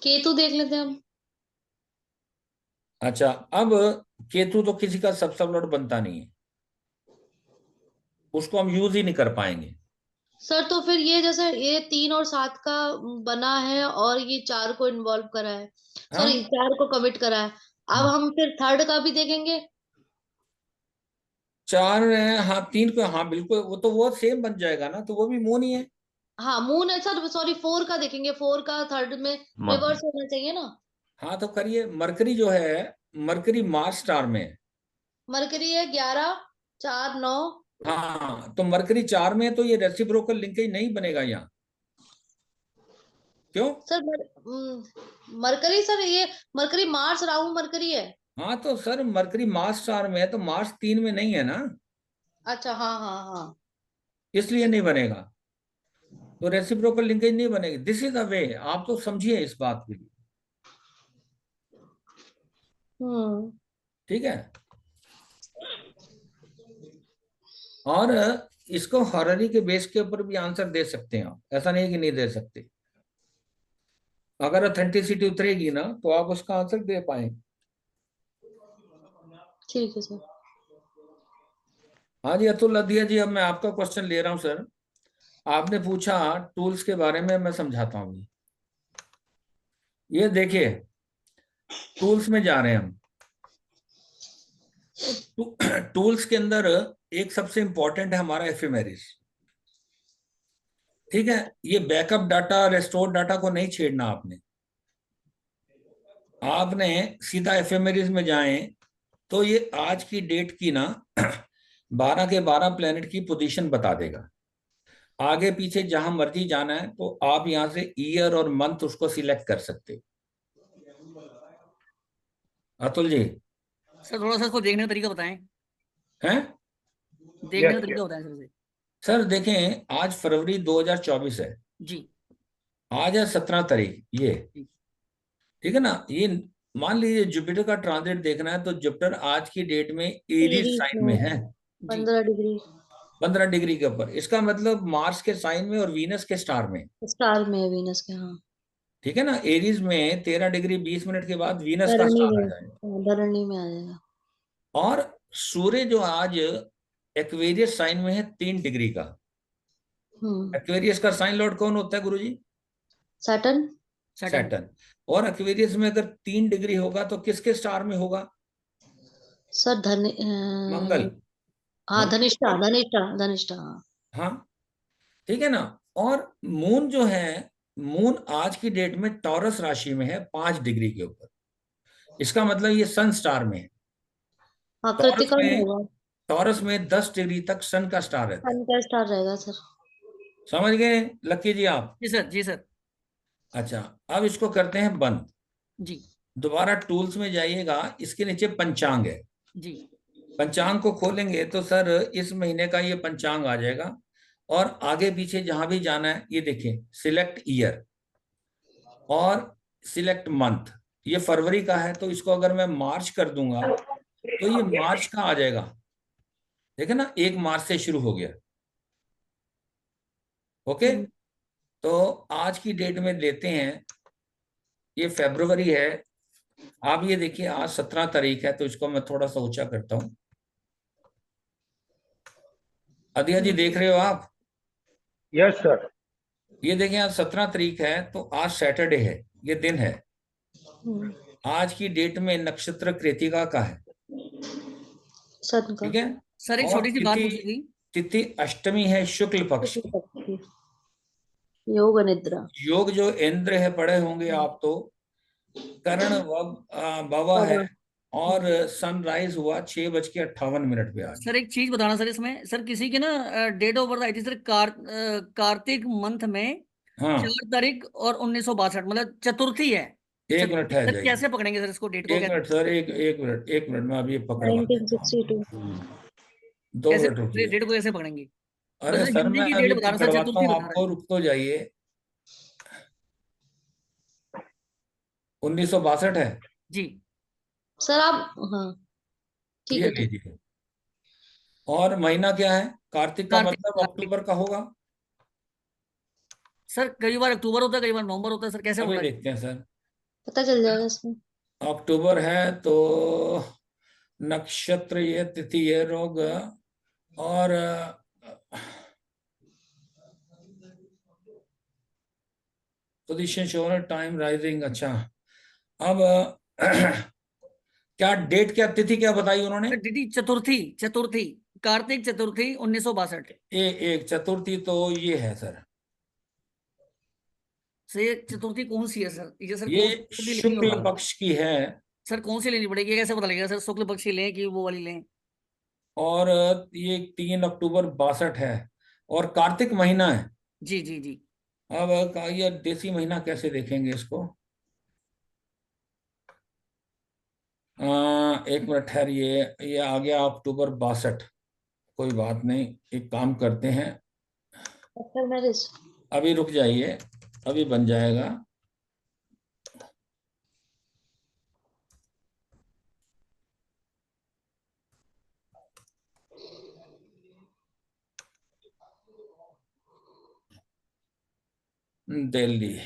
केतु देख लेते हैं हम। अच्छा, अब केतु तो किसी का सब लॉर्ड बनता नहीं है, उसको हम यूज ही नहीं कर पाएंगे। सर तो फिर ये जैसे ये 3 और 7 का बना है और ये 4 को इन्वॉल्व करा है, हाँ, सॉरी 4 को कमिट करा है। अब हम फिर थर्ड का भी देखेंगे। 4 है, हाँ 3 को, हाँ बिल्कुल, वो सेम बन जाएगा ना, तो वो भी मून ही है। हाँ मून है सर, सॉरी 4 का देखेंगे, 4 का थर्ड में रिवर्स होना चाहिए ना। हाँ तो करिए, मरकरी जो है, मरकरी मार्स स्टार में है। मरकरी है 11 4 9। हाँ तो मरकरी 4 में है, तो ये रेसिप्रोकल लिंकेज नहीं बनेगा यहाँ। क्यों? सर मरकरी सर, ये मरकरी मार्स राहु मरकरी है। हाँ तो सर मरकरी मार्स स्टार में है, तो मार्स 3 में नहीं है ना, अच्छा हाँ हाँ हाँ। इसलिए नहीं बनेगा, तो रेसिप्रोकल लिंकेज नहीं बनेगी। दिस इज द वे, आप तो समझिए इस बात के लिए, ठीक है। और इसको हॉररी के बेस के ऊपर भी आंसर दे सकते हैं आप, ऐसा नहीं कि नहीं दे सकते। अगर ऑथेंटिसिटी उतरेगी ना, तो आप उसका आंसर दे पाएंगे। ठीक है सर। हाँ जी अतुल अधिया जी, अब मैं आपका क्वेश्चन ले रहा हूं सर। आपने पूछा टूल्स के बारे में, मैं समझाता हूँ। ये देखिए, टूल्स में जा रहे हैं हम। टूल्स के अंदर एक सबसे इंपॉर्टेंट है हमारा एफिमेरिस, ठीक है। ये बैकअप डाटा, रेस्टोर डाटा को नहीं छेड़ना आपने। आपने सीधा एफिमेरिस में जाएं, तो ये आज की डेट की ना 12 के 12 प्लेनेट की पोजीशन बता देगा। आगे पीछे जहां मर्जी जाना है, तो आप यहां से ईयर और मंथ उसको सिलेक्ट कर सकते हो। अतुल जी, सर थोड़ा सा इसको देखने का तरीका बताएं, हैं? देखने का तरीका बताएं सर से। सर देखें, आज फरवरी 2024 है जी। आज है 17 तारीख, ये जी। ठीक है ना। ये मान लीजिए जुपिटर का ट्रांजिट देखना है, तो जुपिटर आज की डेट में एरीज साइन में है, 15 डिग्री 15 डिग्री के ऊपर। इसका मतलब मार्स के साइन में और वीनस के स्टार में, स्टार में है, वीनस के। हाँ ठीक है ना। एरीज में 13 डिग्री 20 मिनट के बाद वीनस का धरणी स्टार आ में, जाएगा। धरणी में आ जाएगा। और सूर्य जो आज एक्वेरियस साइन में है 3 डिग्री का। एक्वेरियस का साइन लॉर्ड कौन होता है गुरुजी? सैटर्न। सैटर्न। और एक्वेरियस में अगर 3 डिग्री होगा, तो किसके स्टार में होगा? सर मंगल। हाँ मंगल। धनिष्ठा धनिष्ठा धनिष्ठा हाँ। हाँ ठीक है ना। और मून जो है, मून आज की डेट में टॉरस राशि में है 5 डिग्री के ऊपर। इसका मतलब ये सन स्टार में है। हाँ टॉरस कृतिका में में, होगा। टॉरस में 10 डिग्री तक सन का स्टार रहता है। सन का स्टार रहेगा सर। समझ गए लक्की जी आप? जी सर, जी सर। अच्छा, अब इसको करते हैं बंद। जी। दोबारा टूल्स में जाइएगा, इसके नीचे पंचांग है। जी। पंचांग को खोलेंगे तो सर इस महीने का ये पंचांग आ जाएगा। और आगे पीछे जहां भी जाना है, ये देखिए, सिलेक्ट ईयर और सिलेक्ट मंथ। ये फरवरी का है, तो इसको अगर मैं मार्च कर दूंगा, तो ये मार्च का आ जाएगा। देखिए ना, 1 मार्च से शुरू हो गया। ओके, तो आज की डेट में लेते हैं, ये फरवरी है। आप ये देखिए, आज 17 तारीख है, तो इसको मैं थोड़ा सा ऊंचा करता हूं। अदिया जी देख रहे हो आप? Yes sir. ये देखिए, आज 17 तारीख है, तो आज सैटरडे है, ये दिन है। आज की डेट में नक्षत्र कृतिका का है, सन का। ठीक है। सर एक और छोटी सी बात तिथि, पूछी थी। तिथि अष्टमी है शुक्ल पक्ष की। योग निद्रा। योग जो इंद्र है, पढ़े होंगे आप तो। करण बाबा है। बाबा। और सनराइज हुआ 6:58 पे आज। सर एक चीज बताना सर, इसमें सर किसी की ना डेट ऑफ बर्थ आई थी सर, कार्तिक मंथ में हाँ 4 तारीख और 1962, मतलब चतुर्थी है। एक मिनट ठहर सर जाइए, कैसे पकड़ेंगे सर इसको, डेट को एक मिनट सर, एक मिनट में अभी ये पकड़वा देता 1962। हूँ। 2 कैसे मिनट रुकिए। डेट को कैसे पकड़ेंगे? अरे बस सर, हिंदी मैं की अभी डेट बता रहा सर, पकड़वाता चतुर्थी हूँ बता रहा आपको, है। रुक तो जाइए। 1962 है जी। सर आप, हाँ ठीक ये है ठीक। लीजिए। और महीना क्या है? कार्तिक का कार्तिक, मतलब कार्तिक। अक्टूबर का होगा। सर कई बार अक्टूबर होता है, कई बार नवंबर होता है, सर कैसे अभी होता है? देखते हैं सर। पता चल जाएगा इसमें। अक्टूबर है तो नक्षत्र ये, तिथि ये, रोग और पोजीशन शोर, टाइम राइजिंग। अच्छा, अब क्या डेट, क्या तिथि क्या बताई उन्होंने? सर तिथि चतुर्थी, चतुर्थी। कार्तिक चतुर्थी 1962। एक चतुर्थी तो ये है सर, सर ये चतुर्थी कौन सी है सर? ये सर ये कौन सी चतुर्थी लेनी शुक्ल होगी? पक्ष की है। सर कौन सी लेनी पड़ेगी, कैसे पता लगेगा सर? शुक्ल पक्ष की लें कि वो वाली लें? और ये 3 अक्टूबर 62 है और कार्तिक महीना है। जी जी जी। अब ये देसी महीना कैसे देखेंगे इसको? एक मिनट ठहरिए, ये आ गया अक्टूबर 62। कोई बात नहीं, एक काम करते हैं, आफ्टर मैरिज। अभी रुक जाइए, अभी बन जाएगा। दिल्ली,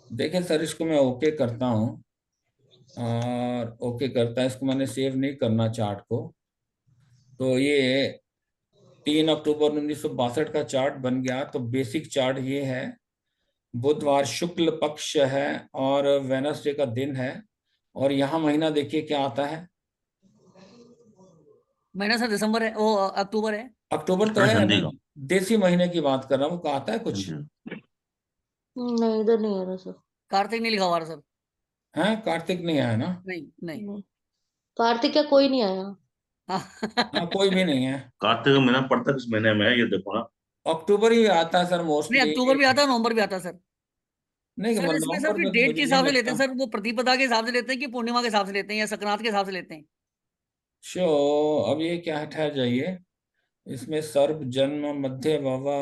देखिए सर, इसको मैं ओके करता हूँ और ओके करता है, इसको मैंने सेव नहीं करना चार्ट को। तो ये 3 अक्टूबर 1962 का चार्ट बन गया। तो बेसिक चार्ट ये है, बुधवार शुक्ल पक्ष है और वेनसडे का दिन है। और यहाँ महीना देखिए क्या आता है। महीना सर दिसंबर है, वो अक्टूबर है। अक्टूबर तो हाँ, है, हिंदी मैं का। देसी महीने की बात कर रहा हूँ, आता है कुछ? नहीं, इधर नहीं आ रहा सर। कार्तिक नहीं लिखा हुआ सर। है, कार्तिक नहीं आया ना? नहीं नहीं। नहीं। कार्तिक का कोई नहीं आया। हाँ, कोई भी नहीं है। कार्तिक का महीना पड़ता है किस महीने में है, ये देखो ना। अक्टूबर ही आता है सर नहीं, मोस्टली। अक्टूबर भी आता है, नवंबर भी आता है सर। नहीं, सर इसमें सर नवंबर फिर में तो डेट मुझे के नहीं हिसाब से लेते लगता। हैं सर, वो प्रतिपदा के हिसाब से लेते हैं कि पूर्णिमा के हिसाब से लेते हैं या संक्रांत के हिसाब से लेते हैं? शो, अब ये क्या है, ठहर जाइए, इसमें सर्व जन्म मध्य बाबा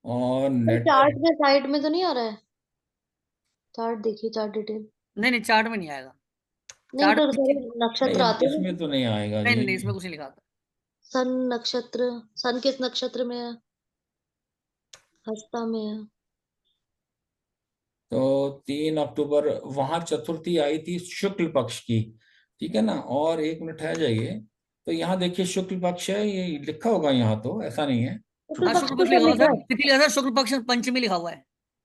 और नेटर। चार्ट में साइड में तो नहीं आ रहा है? चार्ट देखिए, चार्ट डिटेल। नहीं नहीं, चार्ट में नहीं आएगा। नहीं चार्ट तो में उधर नक्षत्र नहीं, आते हैं। इसमें तो नहीं आएगा नहीं जी। नहीं, इसमें कुछ नहीं लिखा था। सन नक्षत्र, सन किस नक्षत्र में है? हस्ता में है। तो 3 अक्टूबर वहां चतुर्थी आई थी शुक्ल पक्ष की, ठीक है ना? और एक मिनट ठहर जाइए, तो यहाँ देखिए शुक्ल पक्ष है, ये लिखा होगा यहाँ, तो ऐसा नहीं है। शुक्ल हाँ पक्ष शुक्ल तो पक्ष सर लिखा हुआ लिखा सर, है। तिथि लिखा सर, शुक्ल पक्ष पंचमी लिखा हुआ है।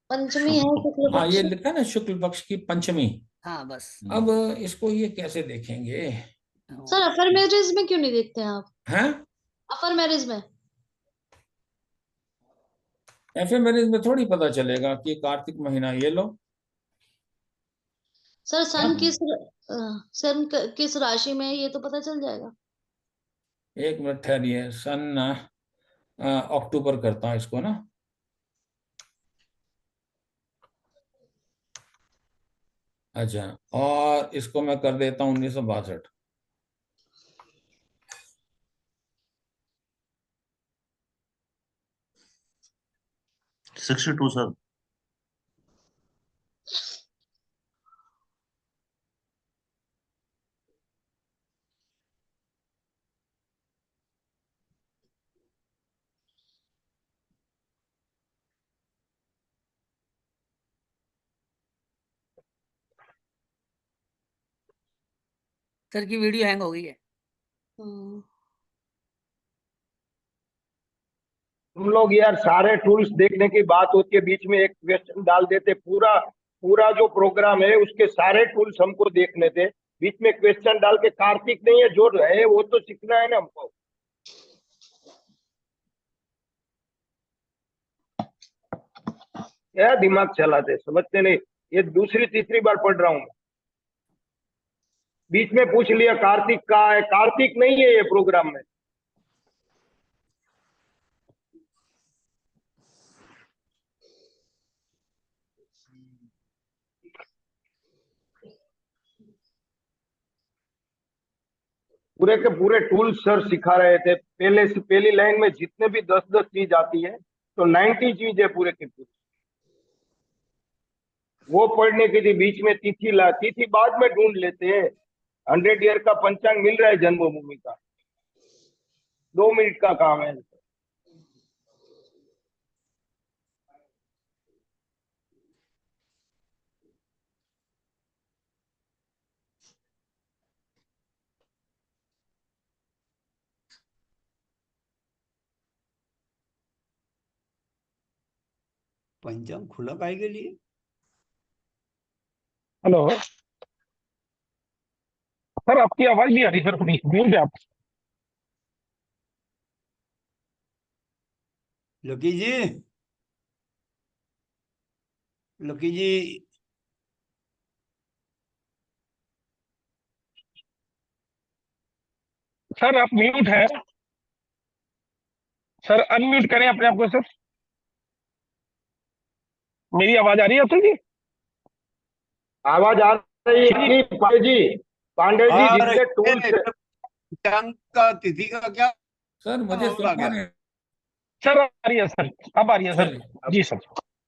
पंचमी है शुक्ल हाँ, पक्ष। ये लिखा है ना शुक्ल पक्ष की पंचमी। हाँ बस। अब इसको ये कैसे देखेंगे? सर अफर मैरिज में क्यों नहीं देखते हैं आप? हैं? अफर मैरिज में एफएमएनएस में थोड़ी पता चलेगा कि कार्तिक महीना, ये लो। सर सन हाँ, किस राशि में है ये तो पता चल जाएगा। एक मिनट ठहरिए, सन अक्टूबर करता हूँ इसको ना। अच्छा, और इसको मैं कर देता हूँ 1962। Sixty two sir. सर की वीडियो हैंग हो गई है। तुम लोग यार सारे टूल्स देखने की बात होती है, बीच में एक क्वेश्चन डाल देते, पूरा पूरा जो प्रोग्राम है उसके सारे टूल्स हमको देखने थे, बीच में क्वेश्चन डाल के कार्तिक नहीं है जो है वो तो सीखना है ना हमको। क्या दिमाग चलाते, समझते नहीं। ये दूसरी तीसरी बार पढ़ रहा हूँ। बीच में पूछ लिया कार्तिक का है, कार्तिक नहीं है ये प्रोग्राम में। पूरे के पूरे टूल्स सर सिखा रहे थे, पहले से पहली लाइन में जितने भी 10-10 चीज आती है तो 90 चीज है पूरे के पूरे। वो पढ़ने की थी, बीच में तिथि बाद में ढूंढ लेते हैं। 100 ईयर का पंचांग मिल रहा है जन्मभूमि का, 2 मिनट का काम है। पंचांग खुला काय के लिए? हेलो सर, आपकी आवाज नहीं आ रही सर, थोड़ी दूर से आप। लकी जी, लकी जी, सर आप म्यूट है सर, अनम्यूट करें अपने आप को सर। मेरी आवाज आ रही है अतुल जी? आवाज आ रही है जी पांडे जी। पांडे जी और जितने टूल्स पंचांग का तिथि का क्या सर मुझे सुन होगा पा क्या? रहे हैं? सर आ रही है सर, अब आ रही है सर। चलिए, जी सर।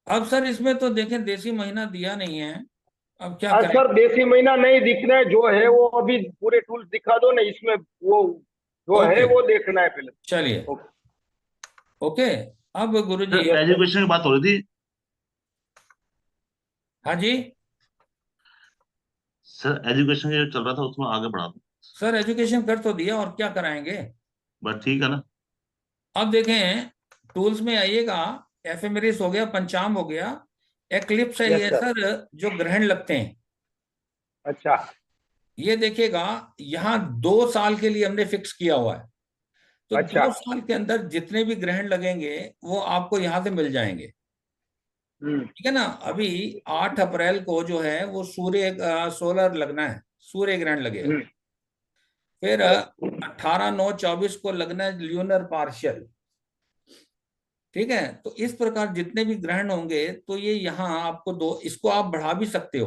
अब सर इसमें तो देखें देसी महीना दिया नहीं है, अब क्या करें? सर देसी महीना नहीं दिखना है, जो है वो अभी पूरे टूल्स दिखा दो ना, इसमें वो जो है ओके, वो देखना है पहले। चलिए, ओके। ओके। अब गुरुजी, सर यस सर। एजुकेशन की बात हो रही थी। हाँ जी सर एजुकेशन जो चल रहा था उसमें आगे बढ़ा दो। सर, एजुकेशन कर तो दिया, और क्या कराएंगे? बस ठीक है ना। अब देखें, टूल्स में आइएगा, एफेमेरिस हो गया, पंचांग हो गया, एक्लिप्स है यस ये सर। सर, जो ग्रहण लगते हैं। अच्छा। ये देखिएगा, यहाँ 2 साल के लिए हमने फिक्स किया हुआ है, तो अच्छा। 2 साल के अंदर जितने भी ग्रहण लगेंगे वो आपको यहाँ से मिल जाएंगे। ठीक है ना? अभी 8 अप्रैल को जो है वो सोलर लगना है, सूर्य ग्रहण लगेगा। फिर यस 18/9/24 को लगना है ल्यूनर पार्शियल। ठीक है, तो इस प्रकार जितने भी ग्रहण होंगे, तो ये यहाँ आपको इसको आप बढ़ा भी सकते हो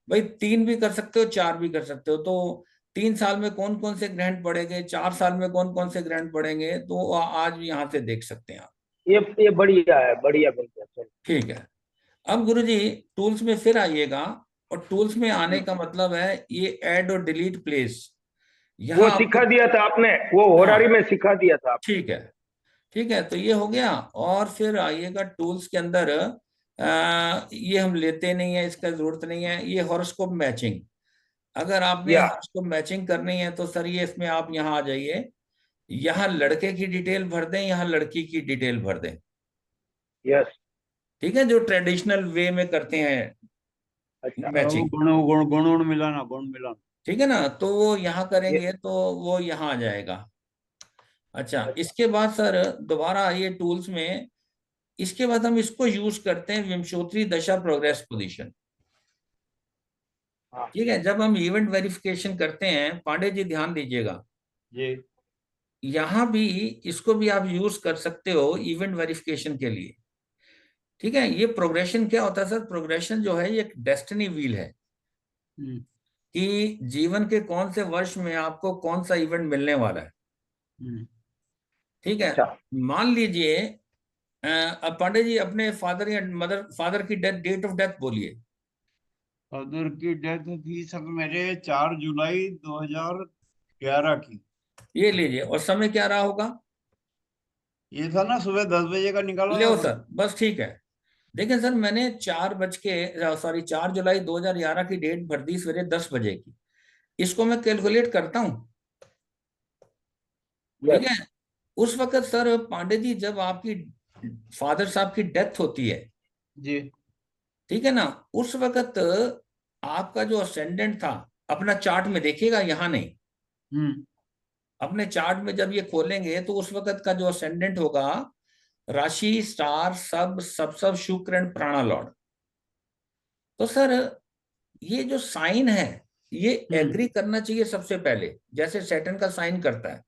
भाई, 3 भी कर सकते हो, 4 भी कर सकते हो। तो 3 साल में कौन कौन से ग्रहण पड़ेंगे, 4 साल में कौन कौन से ग्रहण पड़ेंगे, तो आज यहाँ से देख सकते हैं आप। ये बढ़िया है, बढ़िया बन गया सर। ठीक है, अब गुरुजी टूल्स में फिर आइएगा, और टूल्स में आने का मतलब है ये ऐड और डिलीट प्लेस, वो यहाँ आपको। सिखा दिया था आपने, वो होरारी हाँ, में सिखा दिया था आपने। ठीक है, ठीक है, तो ये हो गया। और फिर आइएगा टूल्स के अंदर, ये हम लेते नहीं है, इसका जरूरत नहीं है, ये हॉरोस्कोप मैचिंग। अगर आपने या हॉरोस्कोप मैचिंग करनी है तो सर ये इसमें आप यहाँ आ जाइए, यहाँ लड़के की डिटेल भर दें, यहाँ लड़की की डिटेल भर दें। यस। ठीक है, जो ट्रेडिशनल वे में करते हैं अच्छा। वो मैचिंग। गुण मिलाना, गुण मिलाना। ठीक है ना, तो वो यहाँ ये करेंगे तो वो यहाँ आ जाएगा। अच्छा, अच्छा। इसके बाद सर दोबारा आइए टूल्स में, इसके बाद हम इसको यूज करते हैं, विंशोत्तरी दशा प्रोग्रेस पोजीशन। हाँ ठीक है, जब हम इवेंट वेरिफिकेशन करते हैं, पांडे जी ध्यान दीजिएगा, जी। यहाँ भी इसको भी आप यूज कर सकते हो इवेंट वेरिफिकेशन के लिए। ठीक है, ये प्रोग्रेशन क्या होता है सर? प्रोग्रेशन जो है ये एक डेस्टिनी व्हील है, हम्म। कि जीवन के कौन से वर्ष में आपको कौन सा इवेंट मिलने वाला है। हम्म। ठीक है, अच्छा। मान लीजिए, अब पांडे जी अपने फादर या फादर की डेट ऑफ डेथ बोलिए। फादर की डेथ थी सर मेरे 4 जुलाई 2011 की। ये लीजिए, और समय क्या रहा होगा? ये था ना, सुबह 10 बजे का निकाला ले था सर, सर। बस ठीक है। देखिए सर, मैंने 4 जुलाई 2011 की डेट भर दी सवेरे 10 बजे की। इसको मैं कैलकुलेट करता हूं। ठीक यस। है, उस वक्त सर पांडे जी जब आपकी फादर साहब की डेथ होती है, जी। ठीक है ना, उस वक्त आपका जो असेंडेंट था, अपना चार्ट में देखिएगा, यहाँ नहीं, हम्म। अपने चार्ट में जब ये खोलेंगे तो उस वक्त का जो असेंडेंट होगा, राशि स्टार सब सब सब शुक्र एंड प्राणा लॉर्ड। तो सर ये जो साइन है, ये हम्म। एग्री करना चाहिए सबसे पहले, जैसे सैटर्न का साइन करता है।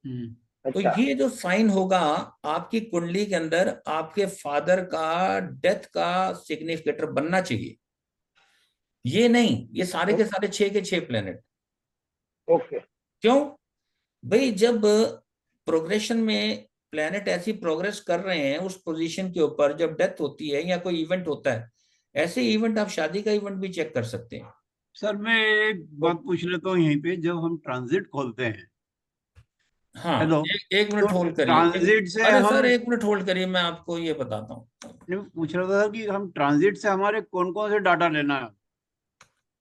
हम्म। तो अच्छा। ये जो साइन होगा आपकी कुंडली के अंदर, आपके फादर का डेथ का सिग्निफिकेटर बनना चाहिए। ये नहीं, ये सारे के सारे 6 के 6 प्लेनेट। ओके। क्यों भाई? जब प्रोग्रेशन में प्लेनेट ऐसी प्रोग्रेस कर रहे हैं उस पोजीशन के ऊपर, जब डेथ होती है या कोई इवेंट होता है, ऐसे इवेंट आप शादी का इवेंट भी चेक कर सकते हैं। सर मैं एक बात पूछ लेता हूँ यहीं पे, जब हम ट्रांजिट खोलते हैं। हाँ, हेलो। एक तो मिनट होल्ड करिए, ट्रांजिट से अरे हम सर 1 मिनट होल्ड करिए, मैं आपको ये बताता हूँ। पूछ रहा था कि हम ट्रांजिट से हमारे कौन कौन से डाटा लेना है?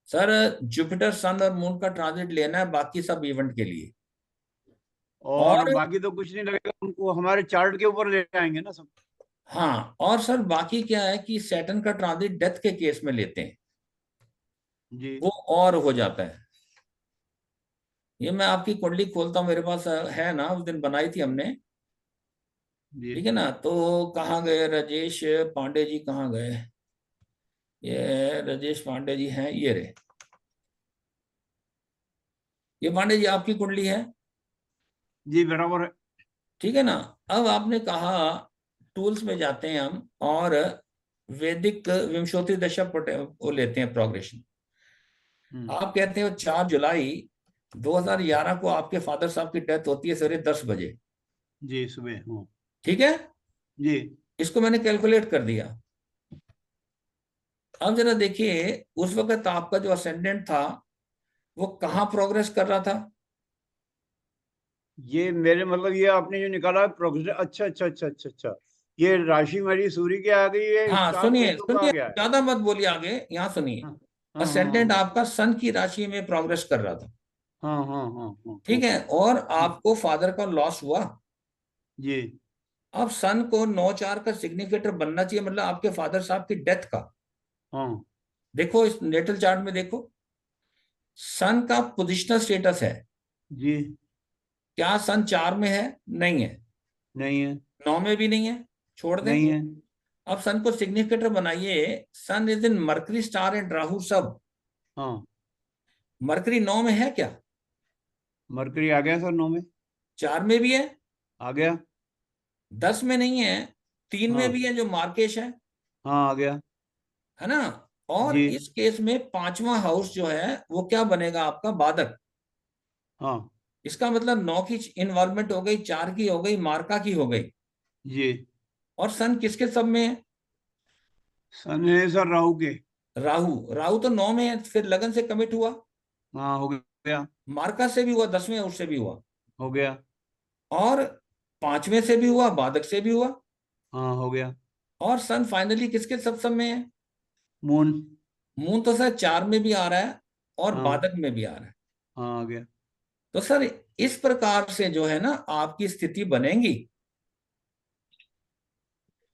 सर जुपिटर सन और मून का ट्रांजिट लेना है, बाकी सब इवेंट के लिए। और और बाकी तो कुछ नहीं लगेगा, उनको हमारे चार्ट के ऊपर ले आएंगे ना सब। हाँ, और सर बाकी क्या है कि सैटर्न का ट्रांजिट डेथ के केस में लेते हैं, जी। वो और हो जाता है। ये मैं आपकी कुंडली खोलता हूँ, मेरे पास है ना, उस दिन बनाई थी हमने। जी ठीक है ना। तो कहाँ गए राजेश पांडे जी, कहाँ गए? ये राजेश पांडे जी हैं, ये रहे। ये पांडे जी आपकी कुंडली है, जी बराबर है। ठीक है ना। अब आपने कहा टूल्स में जाते हैं हम और वैदिक विंशोत्तरी दशा वो लेते हैं प्रोग्रेशन। आप कहते हो 4 जुलाई 2011 को आपके फादर साहब की डेथ होती है सवेरे 10 बजे, जी सुबह, हाँ। ठीक है। जी इसको मैंने कैलकुलेट कर दिया। अब जरा देखिए उस वक्त आपका जो असेंडेंट था वो कहाँ प्रोग्रेस कर रहा था? ये मेरे मतलब ये आपने जो निकाला प्रोग्रेस, अच्छा अच्छा अच्छा अच्छा अच्छा, ये राशि मेरी सूर्य की आ गई है, हाँ स्टार सुनिए केतु का आ सुनिए, गया है। ज्यादा मत बोलिए आगे, यहाँ सुनिए। हाँ हाँ असेंडेंट हाँ आपका सन की राशि में प्रोग्रेस कर रहा था, हाँ हाँ हाँ हाँ, ठीक है। ओके। और आपको फादर का लॉस हुआ। जी अब सन को 9/4 का सिग्निफिकेटर बनना चाहिए, मतलब आपके फादर साहब की डेथ का। हाँ देखो इस नेटल चार्ट में देखो, सन का पोजिशनल स्टेटस है, जी, क्या सन 4 में है? नहीं है। नहीं है 9 में भी नहीं है, छोड़ दें। नहीं है। अब सन को सिग्निफिकेटर बनाइए। Sun is in Mercury star and Rahu sub. हाँ मरकरी 9 में है क्या? मरकरी आ गया सर 9 में, 4 में भी है, आ गया। 10 में नहीं है, 3 में हाँ भी है जो मार्केश हाँ आ गया। है ना। और जी इस केस में 5वां हाउस जो है वो क्या बनेगा आपका? बाधक। हाँ इसका मतलब 9 की इन्वॉल्वमेंट हो गई, 4 की हो गई, मार्का की हो गई। जी। और सन किसके सब में है? सन है सर राहु के। राहु। राहु तो 9 में है, फिर लगन से कमिट हुआ, हाँ हो गया मार्का से भी हुआ, 10वें हाउस से भी हुआ, हो गया। और 5वें से भी हुआ, बाधक से भी हुआ। हाँ हो गया। और सन फाइनली किसके सब में है? मून। मून तो सर 4 में भी आ रहा है और हाँ बाधक में भी आ रहा है। हाँ आ गया। तो सर इस प्रकार से जो है ना आपकी स्थिति बनेगी।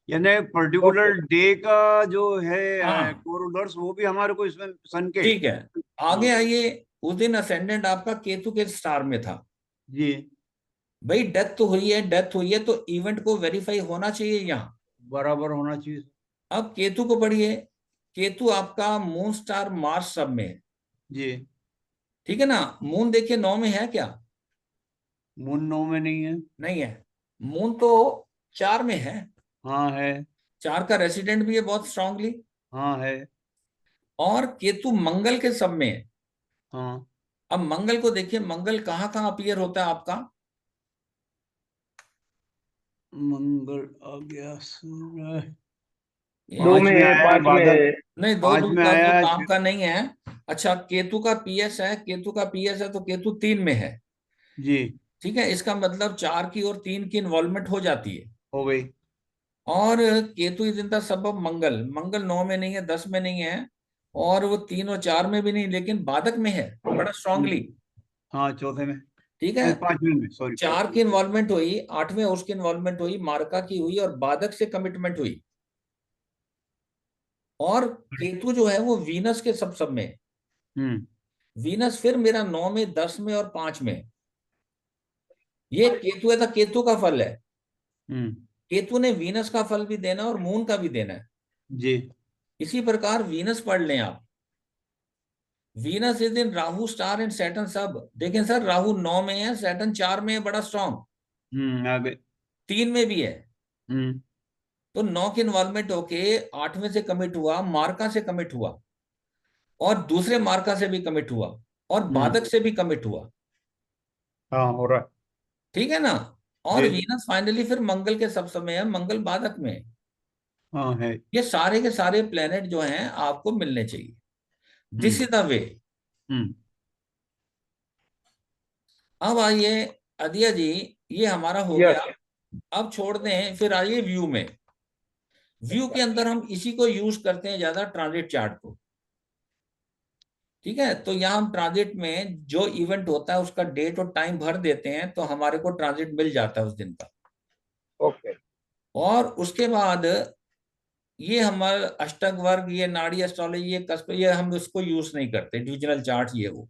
यानी ओके। पर्टिकुलर डे का जो है हाँ कोरोलर्स वो भी हमारे को इसमें सन के। ठीक है, आगे हाँ आइए। उस दिन असेंडेंट आपका केतु के स्टार में था। जी भाई डेथ तो हुई है, डेथ हुई है तो इवेंट को वेरीफाई होना चाहिए यहाँ। बराबर होना चाहिए। अब केतु को पढ़िए। केतु आपका मून स्टार मार्स सब में है, जी ठीक है ना। मून देखिए 9 में है क्या? मून 9 में नहीं है। नहीं है। मून तो 4 में है, हाँ है। 4 का रेसिडेंट भी है बहुत स्ट्रांगली। हाँ है। और केतु मंगल के सब में है। हाँ अब मंगल को देखिए, मंगल कहाँ कहाँ अपीयर होता है आपका? मंगल आ गया सूरज, ये 2 पांच में में है, आया है 5 में बादल, है। नहीं, दो 5 दो में का आया दो है काम का नहीं है। अच्छा केतु का पीएस है, केतु का पीएस है तो केतु 3 में है, जी ठीक है। इसका मतलब 4 की और 3 की इन्वॉल्वमेंट हो जाती है। हो गई। और केतु इज इन द सबब मंगल। मंगल 9 में नहीं है, 10 में नहीं है, और वो 3 और 4 में भी नहीं, लेकिन बाधक में है बड़ा स्ट्रांगली, हाँ चौथे में, ठीक है। नहीं 5वें में, सॉरी 4 की इन्वॉल्वमेंट हुई, 8वें उसकी इन्वॉल्वमेंट हुई, मार्का की हुई, और बाधक से कमिटमेंट हुई। और केतु जो है वो वीनस के सब में है। हम्म वीनस फिर मेरा 9 में, 10 में और 5 में। ये केतु है तो केतु का फल है। हम्म केतु ने वीनस का फल भी देना और मून का भी देना है। जी इसी प्रकार वीनस पढ़ लें आप। Venus is in Rahu star and Saturn सब। देखें सर राहु 9 में है, सैटर्न 4 में है, बड़ा स्ट्रांग। आ गए। 3 में भी है। हम्म तो 9 की इन्वॉल्वमेंट होके 8वें से कमिट हुआ, मार्का से कमिट हुआ, और दूसरे मार्का से भी कमिट हुआ, और हम्म बाधक से भी कमिट हुआ, हाँ हो रहा है। ठीक है ना। और जी वीनस फाइनली फिर मंगल के सब समय है, मंगल बाधक में है। हाँ है। ये सारे के सारे प्लेनेट जो हैं आपको मिलने चाहिए। This hmm is the way. हम्म अब आइए अदिया जी, ये हमारा हो गया। यस। अब छोड़ दें, फिर आइए व्यू में। व्यू के अंदर हम इसी को यूज करते हैं ज्यादा, ट्रांजिट चार्ट को, ठीक है। तो यहाँ हम ट्रांजिट में जो इवेंट होता है उसका डेट और टाइम भर देते हैं तो हमारे को ट्रांजिट मिल जाता है उस दिन का। ओके और उसके बाद ये हमारा अष्टक वर्ग, ये नाड़ी एस्ट्रोलॉजी, ये कस्प, ये हम उसको यूज नहीं करते, डिविजनल चार्ट ये वो,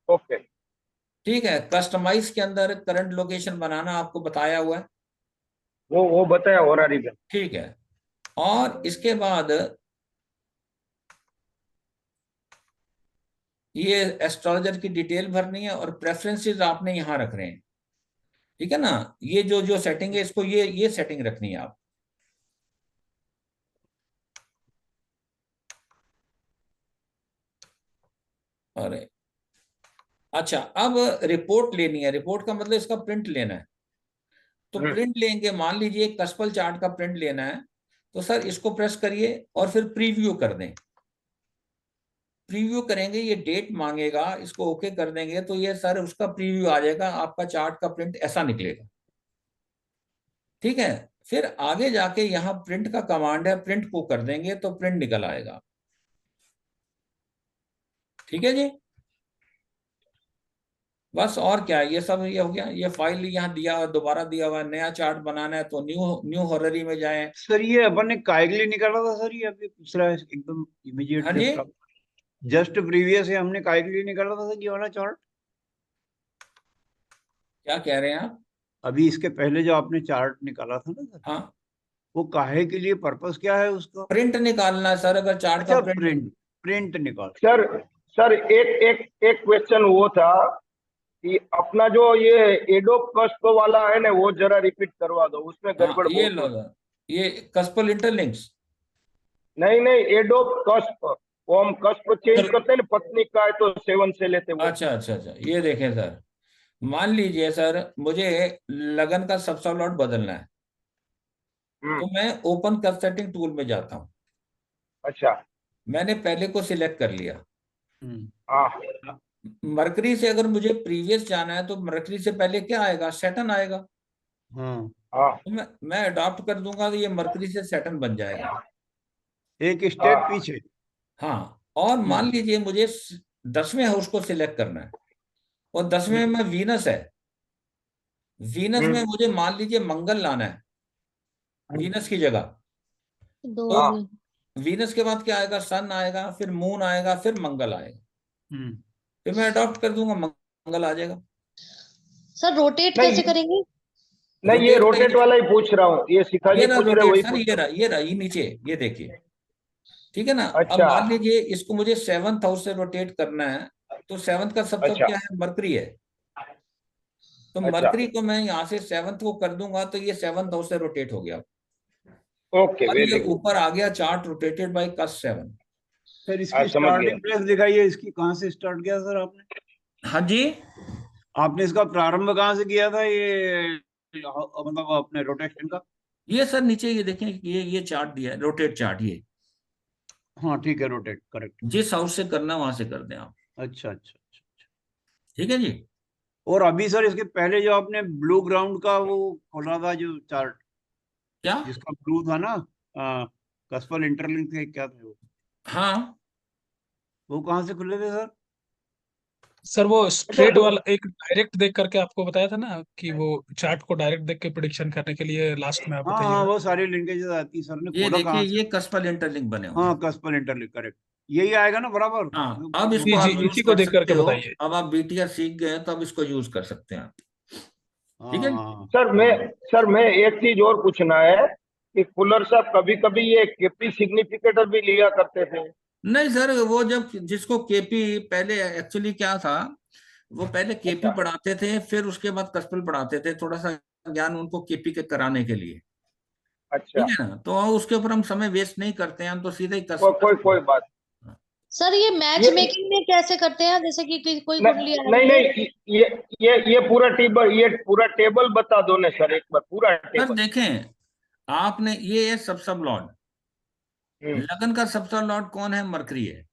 ओके। ठीक है। कस्टमाइज के अंदर करंट लोकेशन बनाना आपको बताया हुआ है, वो बताया होरारी में। ठीक है। और इसके बाद ये एस्ट्रोलॉजर की डिटेल भरनी है और प्रेफरेंसेस आपने यहाँ रख रहे हैं, ठीक है ना। ये जो जो सेटिंग है इसको ये सेटिंग रखनी है आप। अरे अच्छा, अब रिपोर्ट लेनी है। रिपोर्ट का मतलब इसका प्रिंट लेना है। तो प्रिंट लेंगे, मान लीजिए कस्पल चार्ट का प्रिंट लेना है, तो सर इसको प्रेस करिए और फिर प्रीव्यू कर दें। प्रीव्यू करेंगे, ये डेट मांगेगा, इसको ओके कर देंगे तो ये सर उसका प्रीव्यू आ जाएगा, आपका चार्ट का प्रिंट ऐसा निकलेगा। ठीक है। फिर आगे जाके यहाँ प्रिंट का कमांड है, प्रिंट को कर देंगे तो प्रिंट निकल आएगा। ठीक है जी, बस और क्या, ये सब ये हो गया। ये फाइल यहाँ दिया, दोबारा दिया हुआ है। नया चार्ट बनाना है तो न्यू हॉररी में जाएं। सर ये अपन ने काइगली निकाला था सर, ये अभी दूसरा एकदम इमीडिएट हाँ जी, जस्ट प्रीवियस है, हमने काइगली निकाला था सर ये वाला चार्ट। क्या कह रहे हैं आप? अभी इसके पहले जो आपने चार्ट निकाला था ना सर, हाँ, वो काहे के लिए, पर्पस क्या है उसका? प्रिंट निकालना है सर, अगर चार्ट अच्छा, का प्रिंट निकाल। सर एक क्वेश्चन वो था कि अपना जो ये एडोब कस्प वाला है ना, वो जरा रिपीट करवा दो, उसमें गड़बड़ ये बहुत लो, ये कस्पल इंटरलिंक्स। नहीं एडोब कस्प, वो हम कस्प चेंज सर करते हैं ना, पत्नी का है तो 7 से लेते हैं वो। अच्छा अच्छा अच्छा, ये देखें सर, मान लीजिए सर मुझे लगन का सब स्लॉट बदलना है, तो मैं ओपन कर सेटिंग टूल में जाता हूँ। अच्छा, मैंने पहले को सिलेक्ट कर लिया। हाँ मरकरी से अगर मुझे प्रीवियस जाना है तो मरकरी से पहले क्या आएगा? सैटर्न आएगा। हाँ, हाँ, तो मैं अडॉप्ट कर दूंगा तो ये मरकरी से सैटर्न बन जाएगा। एक स्टेप पीछे। हाँ, और मान लीजिए मुझे 10वें हाउस को सिलेक्ट करना है और 10वें में वीनस है। वीनस में मुझे मान लीजिए मंगल लाना है वीनस की जगह। तो वीनस के बाद क्या आएगा? सन आएगा, फिर मून आएगा, फिर मंगल आएगा। फिर मैं अडॉप्ट कर दूंगा, मंगल आ जाएगा। सर रोटेट कैसे करेंगे? नहीं, ये रोटेट वाला ही पूछ रहा हूँ, ये शिखा जी पूछ रहे वही सर पूछ ये रहा, ये नीचे ये देखिए, ठीक है ना। अब अच्छा, मान लीजिए इसको मुझे 7th हाउस से रोटेट करना है, तो 7th का सब अच्छा, क्या है? मरकरी है। तो अच्छा, मरकरी को मैं यहाँ से 7th को कर दूंगा तो ये 7th हाउस से रोटेट हो गया। ओके, और ये वेरी गुड। ऊपर आ गया चार्ट रोटेटेड बाय कस 7। सर इसकी स्टार्टिंग प्लेस दिखाइए, इसकी कहाँ से स्टार्ट किया सर आपने? हाँ जी, आपने इसका प्रारंभ कहाँ से किया था, ये मतलब अपने रोटेशन का? ये सर नीचे ये देखें, ये चार्ट दिया है, रोटेट चार्ट। ये हाँ ठीक है, रोटेट करेक्ट। जिस हाउस से करना वहां से कर दें आप। अच्छा अच्छा अच्छा, ठीक है जी। और अभी सर इसके पहले जो आपने ब्लू ग्राउंड का वो खोला था जो चार्ट, क्या? जिसका ब्लू था ना, कस्पल इंटरलिंक थे, क्या थे वो? हाँ, वो कहाँ से खुले थे सर? सर वो स्ट्रेट वाला एक डायरेक्ट देख करके आपको बताया था ना कि वो चार्ट को डायरेक्ट देख के प्रिडिक्शन करने के लिए लास्ट में आप हाँ हाँ, बताइएगा। वो सारी लिंकेजेस आती, सर ने ये खोला देखिए, कहाँ से? ये कस्पल इंटरलिंक बने हुए हैं। हाँ, कस्पल इंटरलिंक करेक्ट, यही आएगा ना बराबर? हाँ, अब जी इसको आप जी, यूज इसी को कर देख सकते करके हो। बताइए। अब आप बीटीआर सीख गए तो अब इसको यूज कर सकते हैं आप। ठीक है। हाँ सर मैं एक चीज और पूछना है कि फुलर साहब कभी कभी ये केपी सिग्निफिकेटर भी लिया करते थे। नहीं सर, वो जब जिसको केपी, पहले एक्चुअली क्या था, वो पहले केपी पढ़ाते थे, फिर उसके बाद कस्पल पढ़ाते थे, थोड़ा सा ज्ञान उनको केपी के कराने के लिए। अच्छा, ठीक है ना, तो उसके ऊपर हम समय वेस्ट नहीं करते हैं, हम तो सीधे ही कोई बात। सर ये मैच मेकिंग में कैसे करते हैं? जैसे कि कोई कुंडली आ रही है। नहीं, ये पूरा टेबल बता दो ना सर, एक बार पूरा सर टेबल। देखें, आपने ये है सब लॉर्ड। लगन का सब लॉर्ड कौन है? मरकरी है।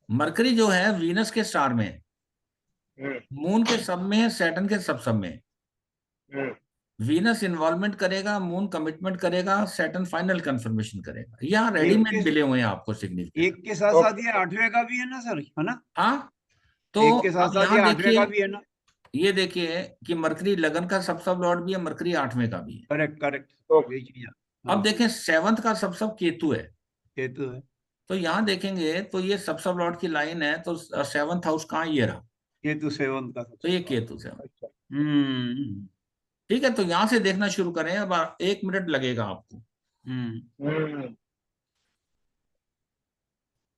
मरकरी जो है वीनस के स्टार में है, मून के सब में है, सैटर्न के सब में है। वीनस इन्वॉल्वमेंट करेगा, मून कमिटमेंट करेगा, सैटर्न फाइनल कंफर्मेशन करेगा। यहाँ रेडीमेड मिले हुए हैं आपको सिग्निफिकेंट। एक के साथ साथ ये 8वें का भी है ना सर, है ना? हाँ, तो एक के साथ अब साथ ये यहाँ 8वें का भी देखिए, है ना? ये देखिए कि मरकरी लगन का सब लॉर्ड भी है, मरकरी 8वें का भी है। करेक्ट करेक्ट, वही चीज। अब देखें 7th का सब केतु है। केतु है, तो यहाँ देखेंगे तो ये सब लॉर्ड की लाइन है, तो 7th हाउस कहाँ? ये रहा, केतु 7 का। तो ये केतु से। हम्म, ठीक है, तो यहाँ से देखना शुरू करें। अब 1 मिनट लगेगा आपको।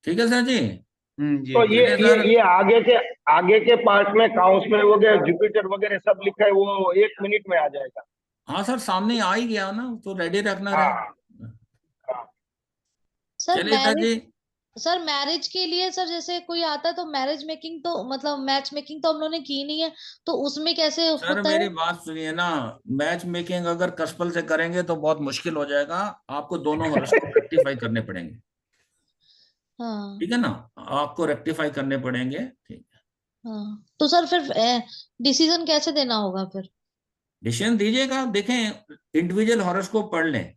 ठीक है सर जी। जी तो चलिए सर। ये आगे के पार्ट में काउंस में वगैरह जुपिटर वगैरह सब लिखा है, वो 1 मिनट में आ जाएगा। हाँ सर, सामने आ ही गया ना, तो रेडी रखना हाँ रहे। सर चलिए सर जी। सर मैरिज के लिए सर जैसे कोई आता है तो मैरिज मेकिंग तो मतलब मैच मेकिंग तो हम लोगों ने की नहीं है, तो उसमें कैसे सर होता मेरी है? बात सुनिए ना, मैच मेकिंग अगर कस्पल से करेंगे तो बहुत मुश्किल हो जाएगा, आपको दोनों हॉरोस्कोप रेक्टिफाई करने पड़ेंगे। हाँ ठीक है ना, आपको रेक्टिफाई करने पड़ेंगे। ठीक है, हाँ, तो सर फिर डिसीजन कैसे देना होगा फिर? डिसीजन दीजिएगा। देखें, इंडिविजुअल हॉरोस्कोप पढ़ लें।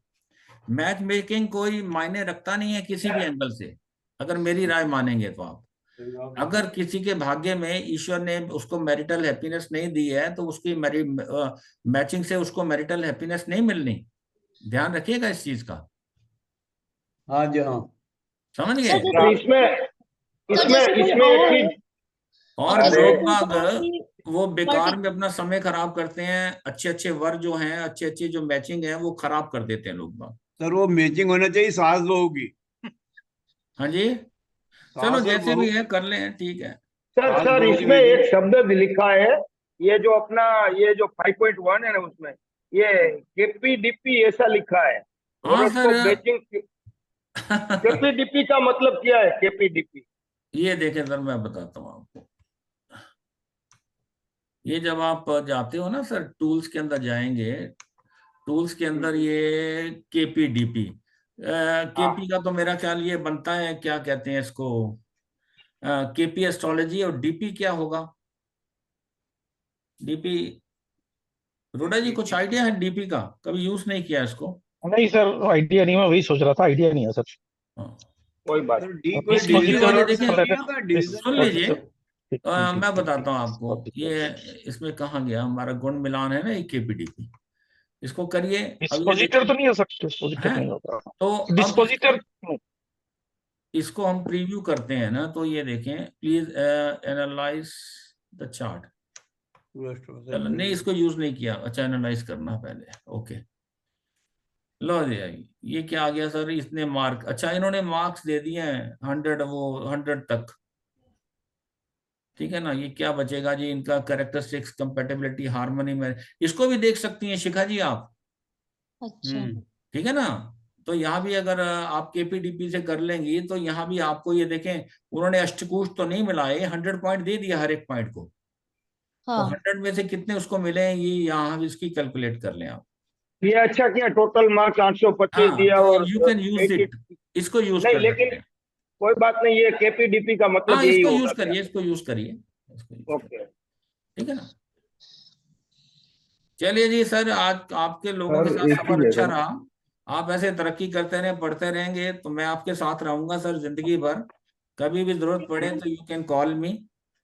मैच मेकिंग कोई मायने रखता नहीं है किसी भी एंगल से, अगर मेरी राय मानेंगे तो आप। अगर किसी के भाग्य में ईश्वर ने उसको मैरिटल हैप्पीनेस नहीं दी है तो उसकी मैचिंग से उसको मैरिटल हैप्पीनेस नहीं मिलनी। ध्यान रखिएगा इस चीज का। हाँ जी, हाँ समझ सर गए? तो तो जैसे कोई इसमें एक और चीज, और और जैसे लोग कोई बाग बहुत ही वो बेकार में पर्टिकुलर, अपना समय खराब करते हैं। अच्छे अच्छे वर जो हैं, अच्छे अच्छे जो मैचिंग है, वो खराब कर देते हैं लोग बाग। सर वो मैचिंग होना चाहिए सास बहू की। हाँ जी, चलो सास और जैसे बहू, भी है कर लें, ठीक है। सास सर बहू की इसमें मैचिंग। एक शब्द भी लिखा है, ये जो अपना ये जो 5.1 है ना, उसमें ये केपीडीपी ऐसा लिखा है। हाँ सर। हॉरोस्कोप मैचिंग, केपीडीपी का मतलब क्या है? केपीडीपी ये देखें सर, मैं बताता हूँ आपको। ये जब आप जाते हो ना सर, टूल्स के अंदर जाएंगे, टूल्स के अंदर ये केपीडीपी, केपी का तो मेरा ख्याल ये बनता है, क्या कहते हैं इसको, केपी एस्ट्रोलॉजी। और डीपी क्या होगा? डीपी, रोडा जी कुछ आइडिया है डीपी का? कभी यूज नहीं किया इसको? नहीं सर, आइडिया नहीं, मैं वही सोच रहा था, आइडिया नहीं है सर। हाँ। कोई बात सर डी ये कोई डीपी डिवीजन वाले डिस्पोजिटर वर्ड देखें, तो कर नहीं लेते आता? हैं। डिवीजन सुन वर्ड। लीजिए। ठीक मैं बताता हूँ आपको, ये इसमें कहाँ गया हमारा गुण मिलान है ना, ये केपीडीपी। इसको करिए। अब ये डिस्पोजिटर तो देखें नहीं हो सकता, डिस्पोजिटर है, नहीं होगा। तो अब डिस्पोजिटर इसको हम प्रीव्यू करते हैं ना, तो ये देखें, प्लीज एनालाइज द चार्ट। चलो नहीं, इसको यूज नहीं किया। अच्छा, एनालाइज करना पहले, ओके। लो जी, ये क्या आ गया सर, इसने मार्क, अच्छा इन्होंने मार्क्स दे दिए हैं 100, वो 100 तक। ठीक है ना, ये क्या बचेगा जी इनका? कैरेक्टरिस्टिक्स, कंपेटेबिलिटी, हार्मनी में इसको भी देख सकती हैं शिखा जी आप। अच्छा ठीक है ना, तो यहाँ भी अगर आप केपीडीपी से कर लेंगी तो यहाँ भी आपको ये देखें, उन्होंने अष्टकूष तो नहीं मिलाए, 100 पॉइंट दे दिया हर एक पॉइंट को। तो हाँ 100 में से कितने उसको मिले हैं, ये यहाँ इसकी कैलकुलेट कर लें आप। ये अच्छा किया, टोटल मार्क्स 825 हाँ, दिया तो और यू कैन यूज 80। इट, इसको यूज नहीं कर लेकिन सकते हैं। कोई बात नहीं, ये केपीडीपी का मतलब हाँ, यही इसको होगा यूज क्या? करिए, इसको यूज करिए, इसको यूज करिए। ओके ठीक है ना। चलिए जी सर, आज आपके लोगों के सर, साथ एक सफर चीज है अच्छा सर। रहा। आप ऐसे तरक्की करते रहे, पढ़ते रहेंगे तो मैं आपके साथ रहूंगा सर जिंदगी भर। कभी भी जरूरत पड़े तो यू कैन कॉल मी।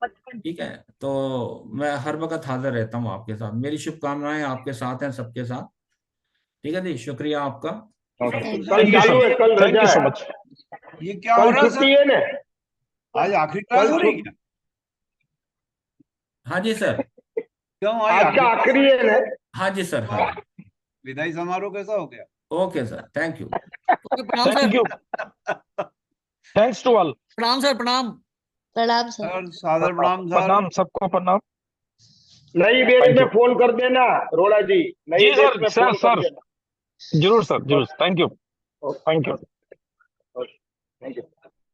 ठीक है, तो मैं हर वक्त हाजिर रहता हूँ आपके साथ। मेरी शुभकामनाएं आपके साथ हैं, सबके साथ। ठीक है जी, शुक्रिया आपका। ओके, थैंक कल थैंक यू चालू सर, है, कल थैंक रजा यू सो है, मच। ये क्या हो कल रहा है छुट्टी सर? है ना? आज आखिरी क्लास कल हो रही है? हाँ जी सर। क्यों आज आज का आखिरी क्लास हो आखिरी है ना? हाँ जी सर, हाँ। विदाई समारोह कैसा हो गया? Okay sir, thank you. प्रणाम thank sir. You, thanks to all. प्रणाम सर, प्रणाम। प्रणाम सर। सर सादर प्रणाम सर। प्रणाम, सबको प्रणाम। नई बैच थैंक में यू फोन कर देना रोड़ा जी, नई जी बैच सर, में सर फोन कर सर, देना। जरूर सर, जरूर। Thank you, thank you. Thank you.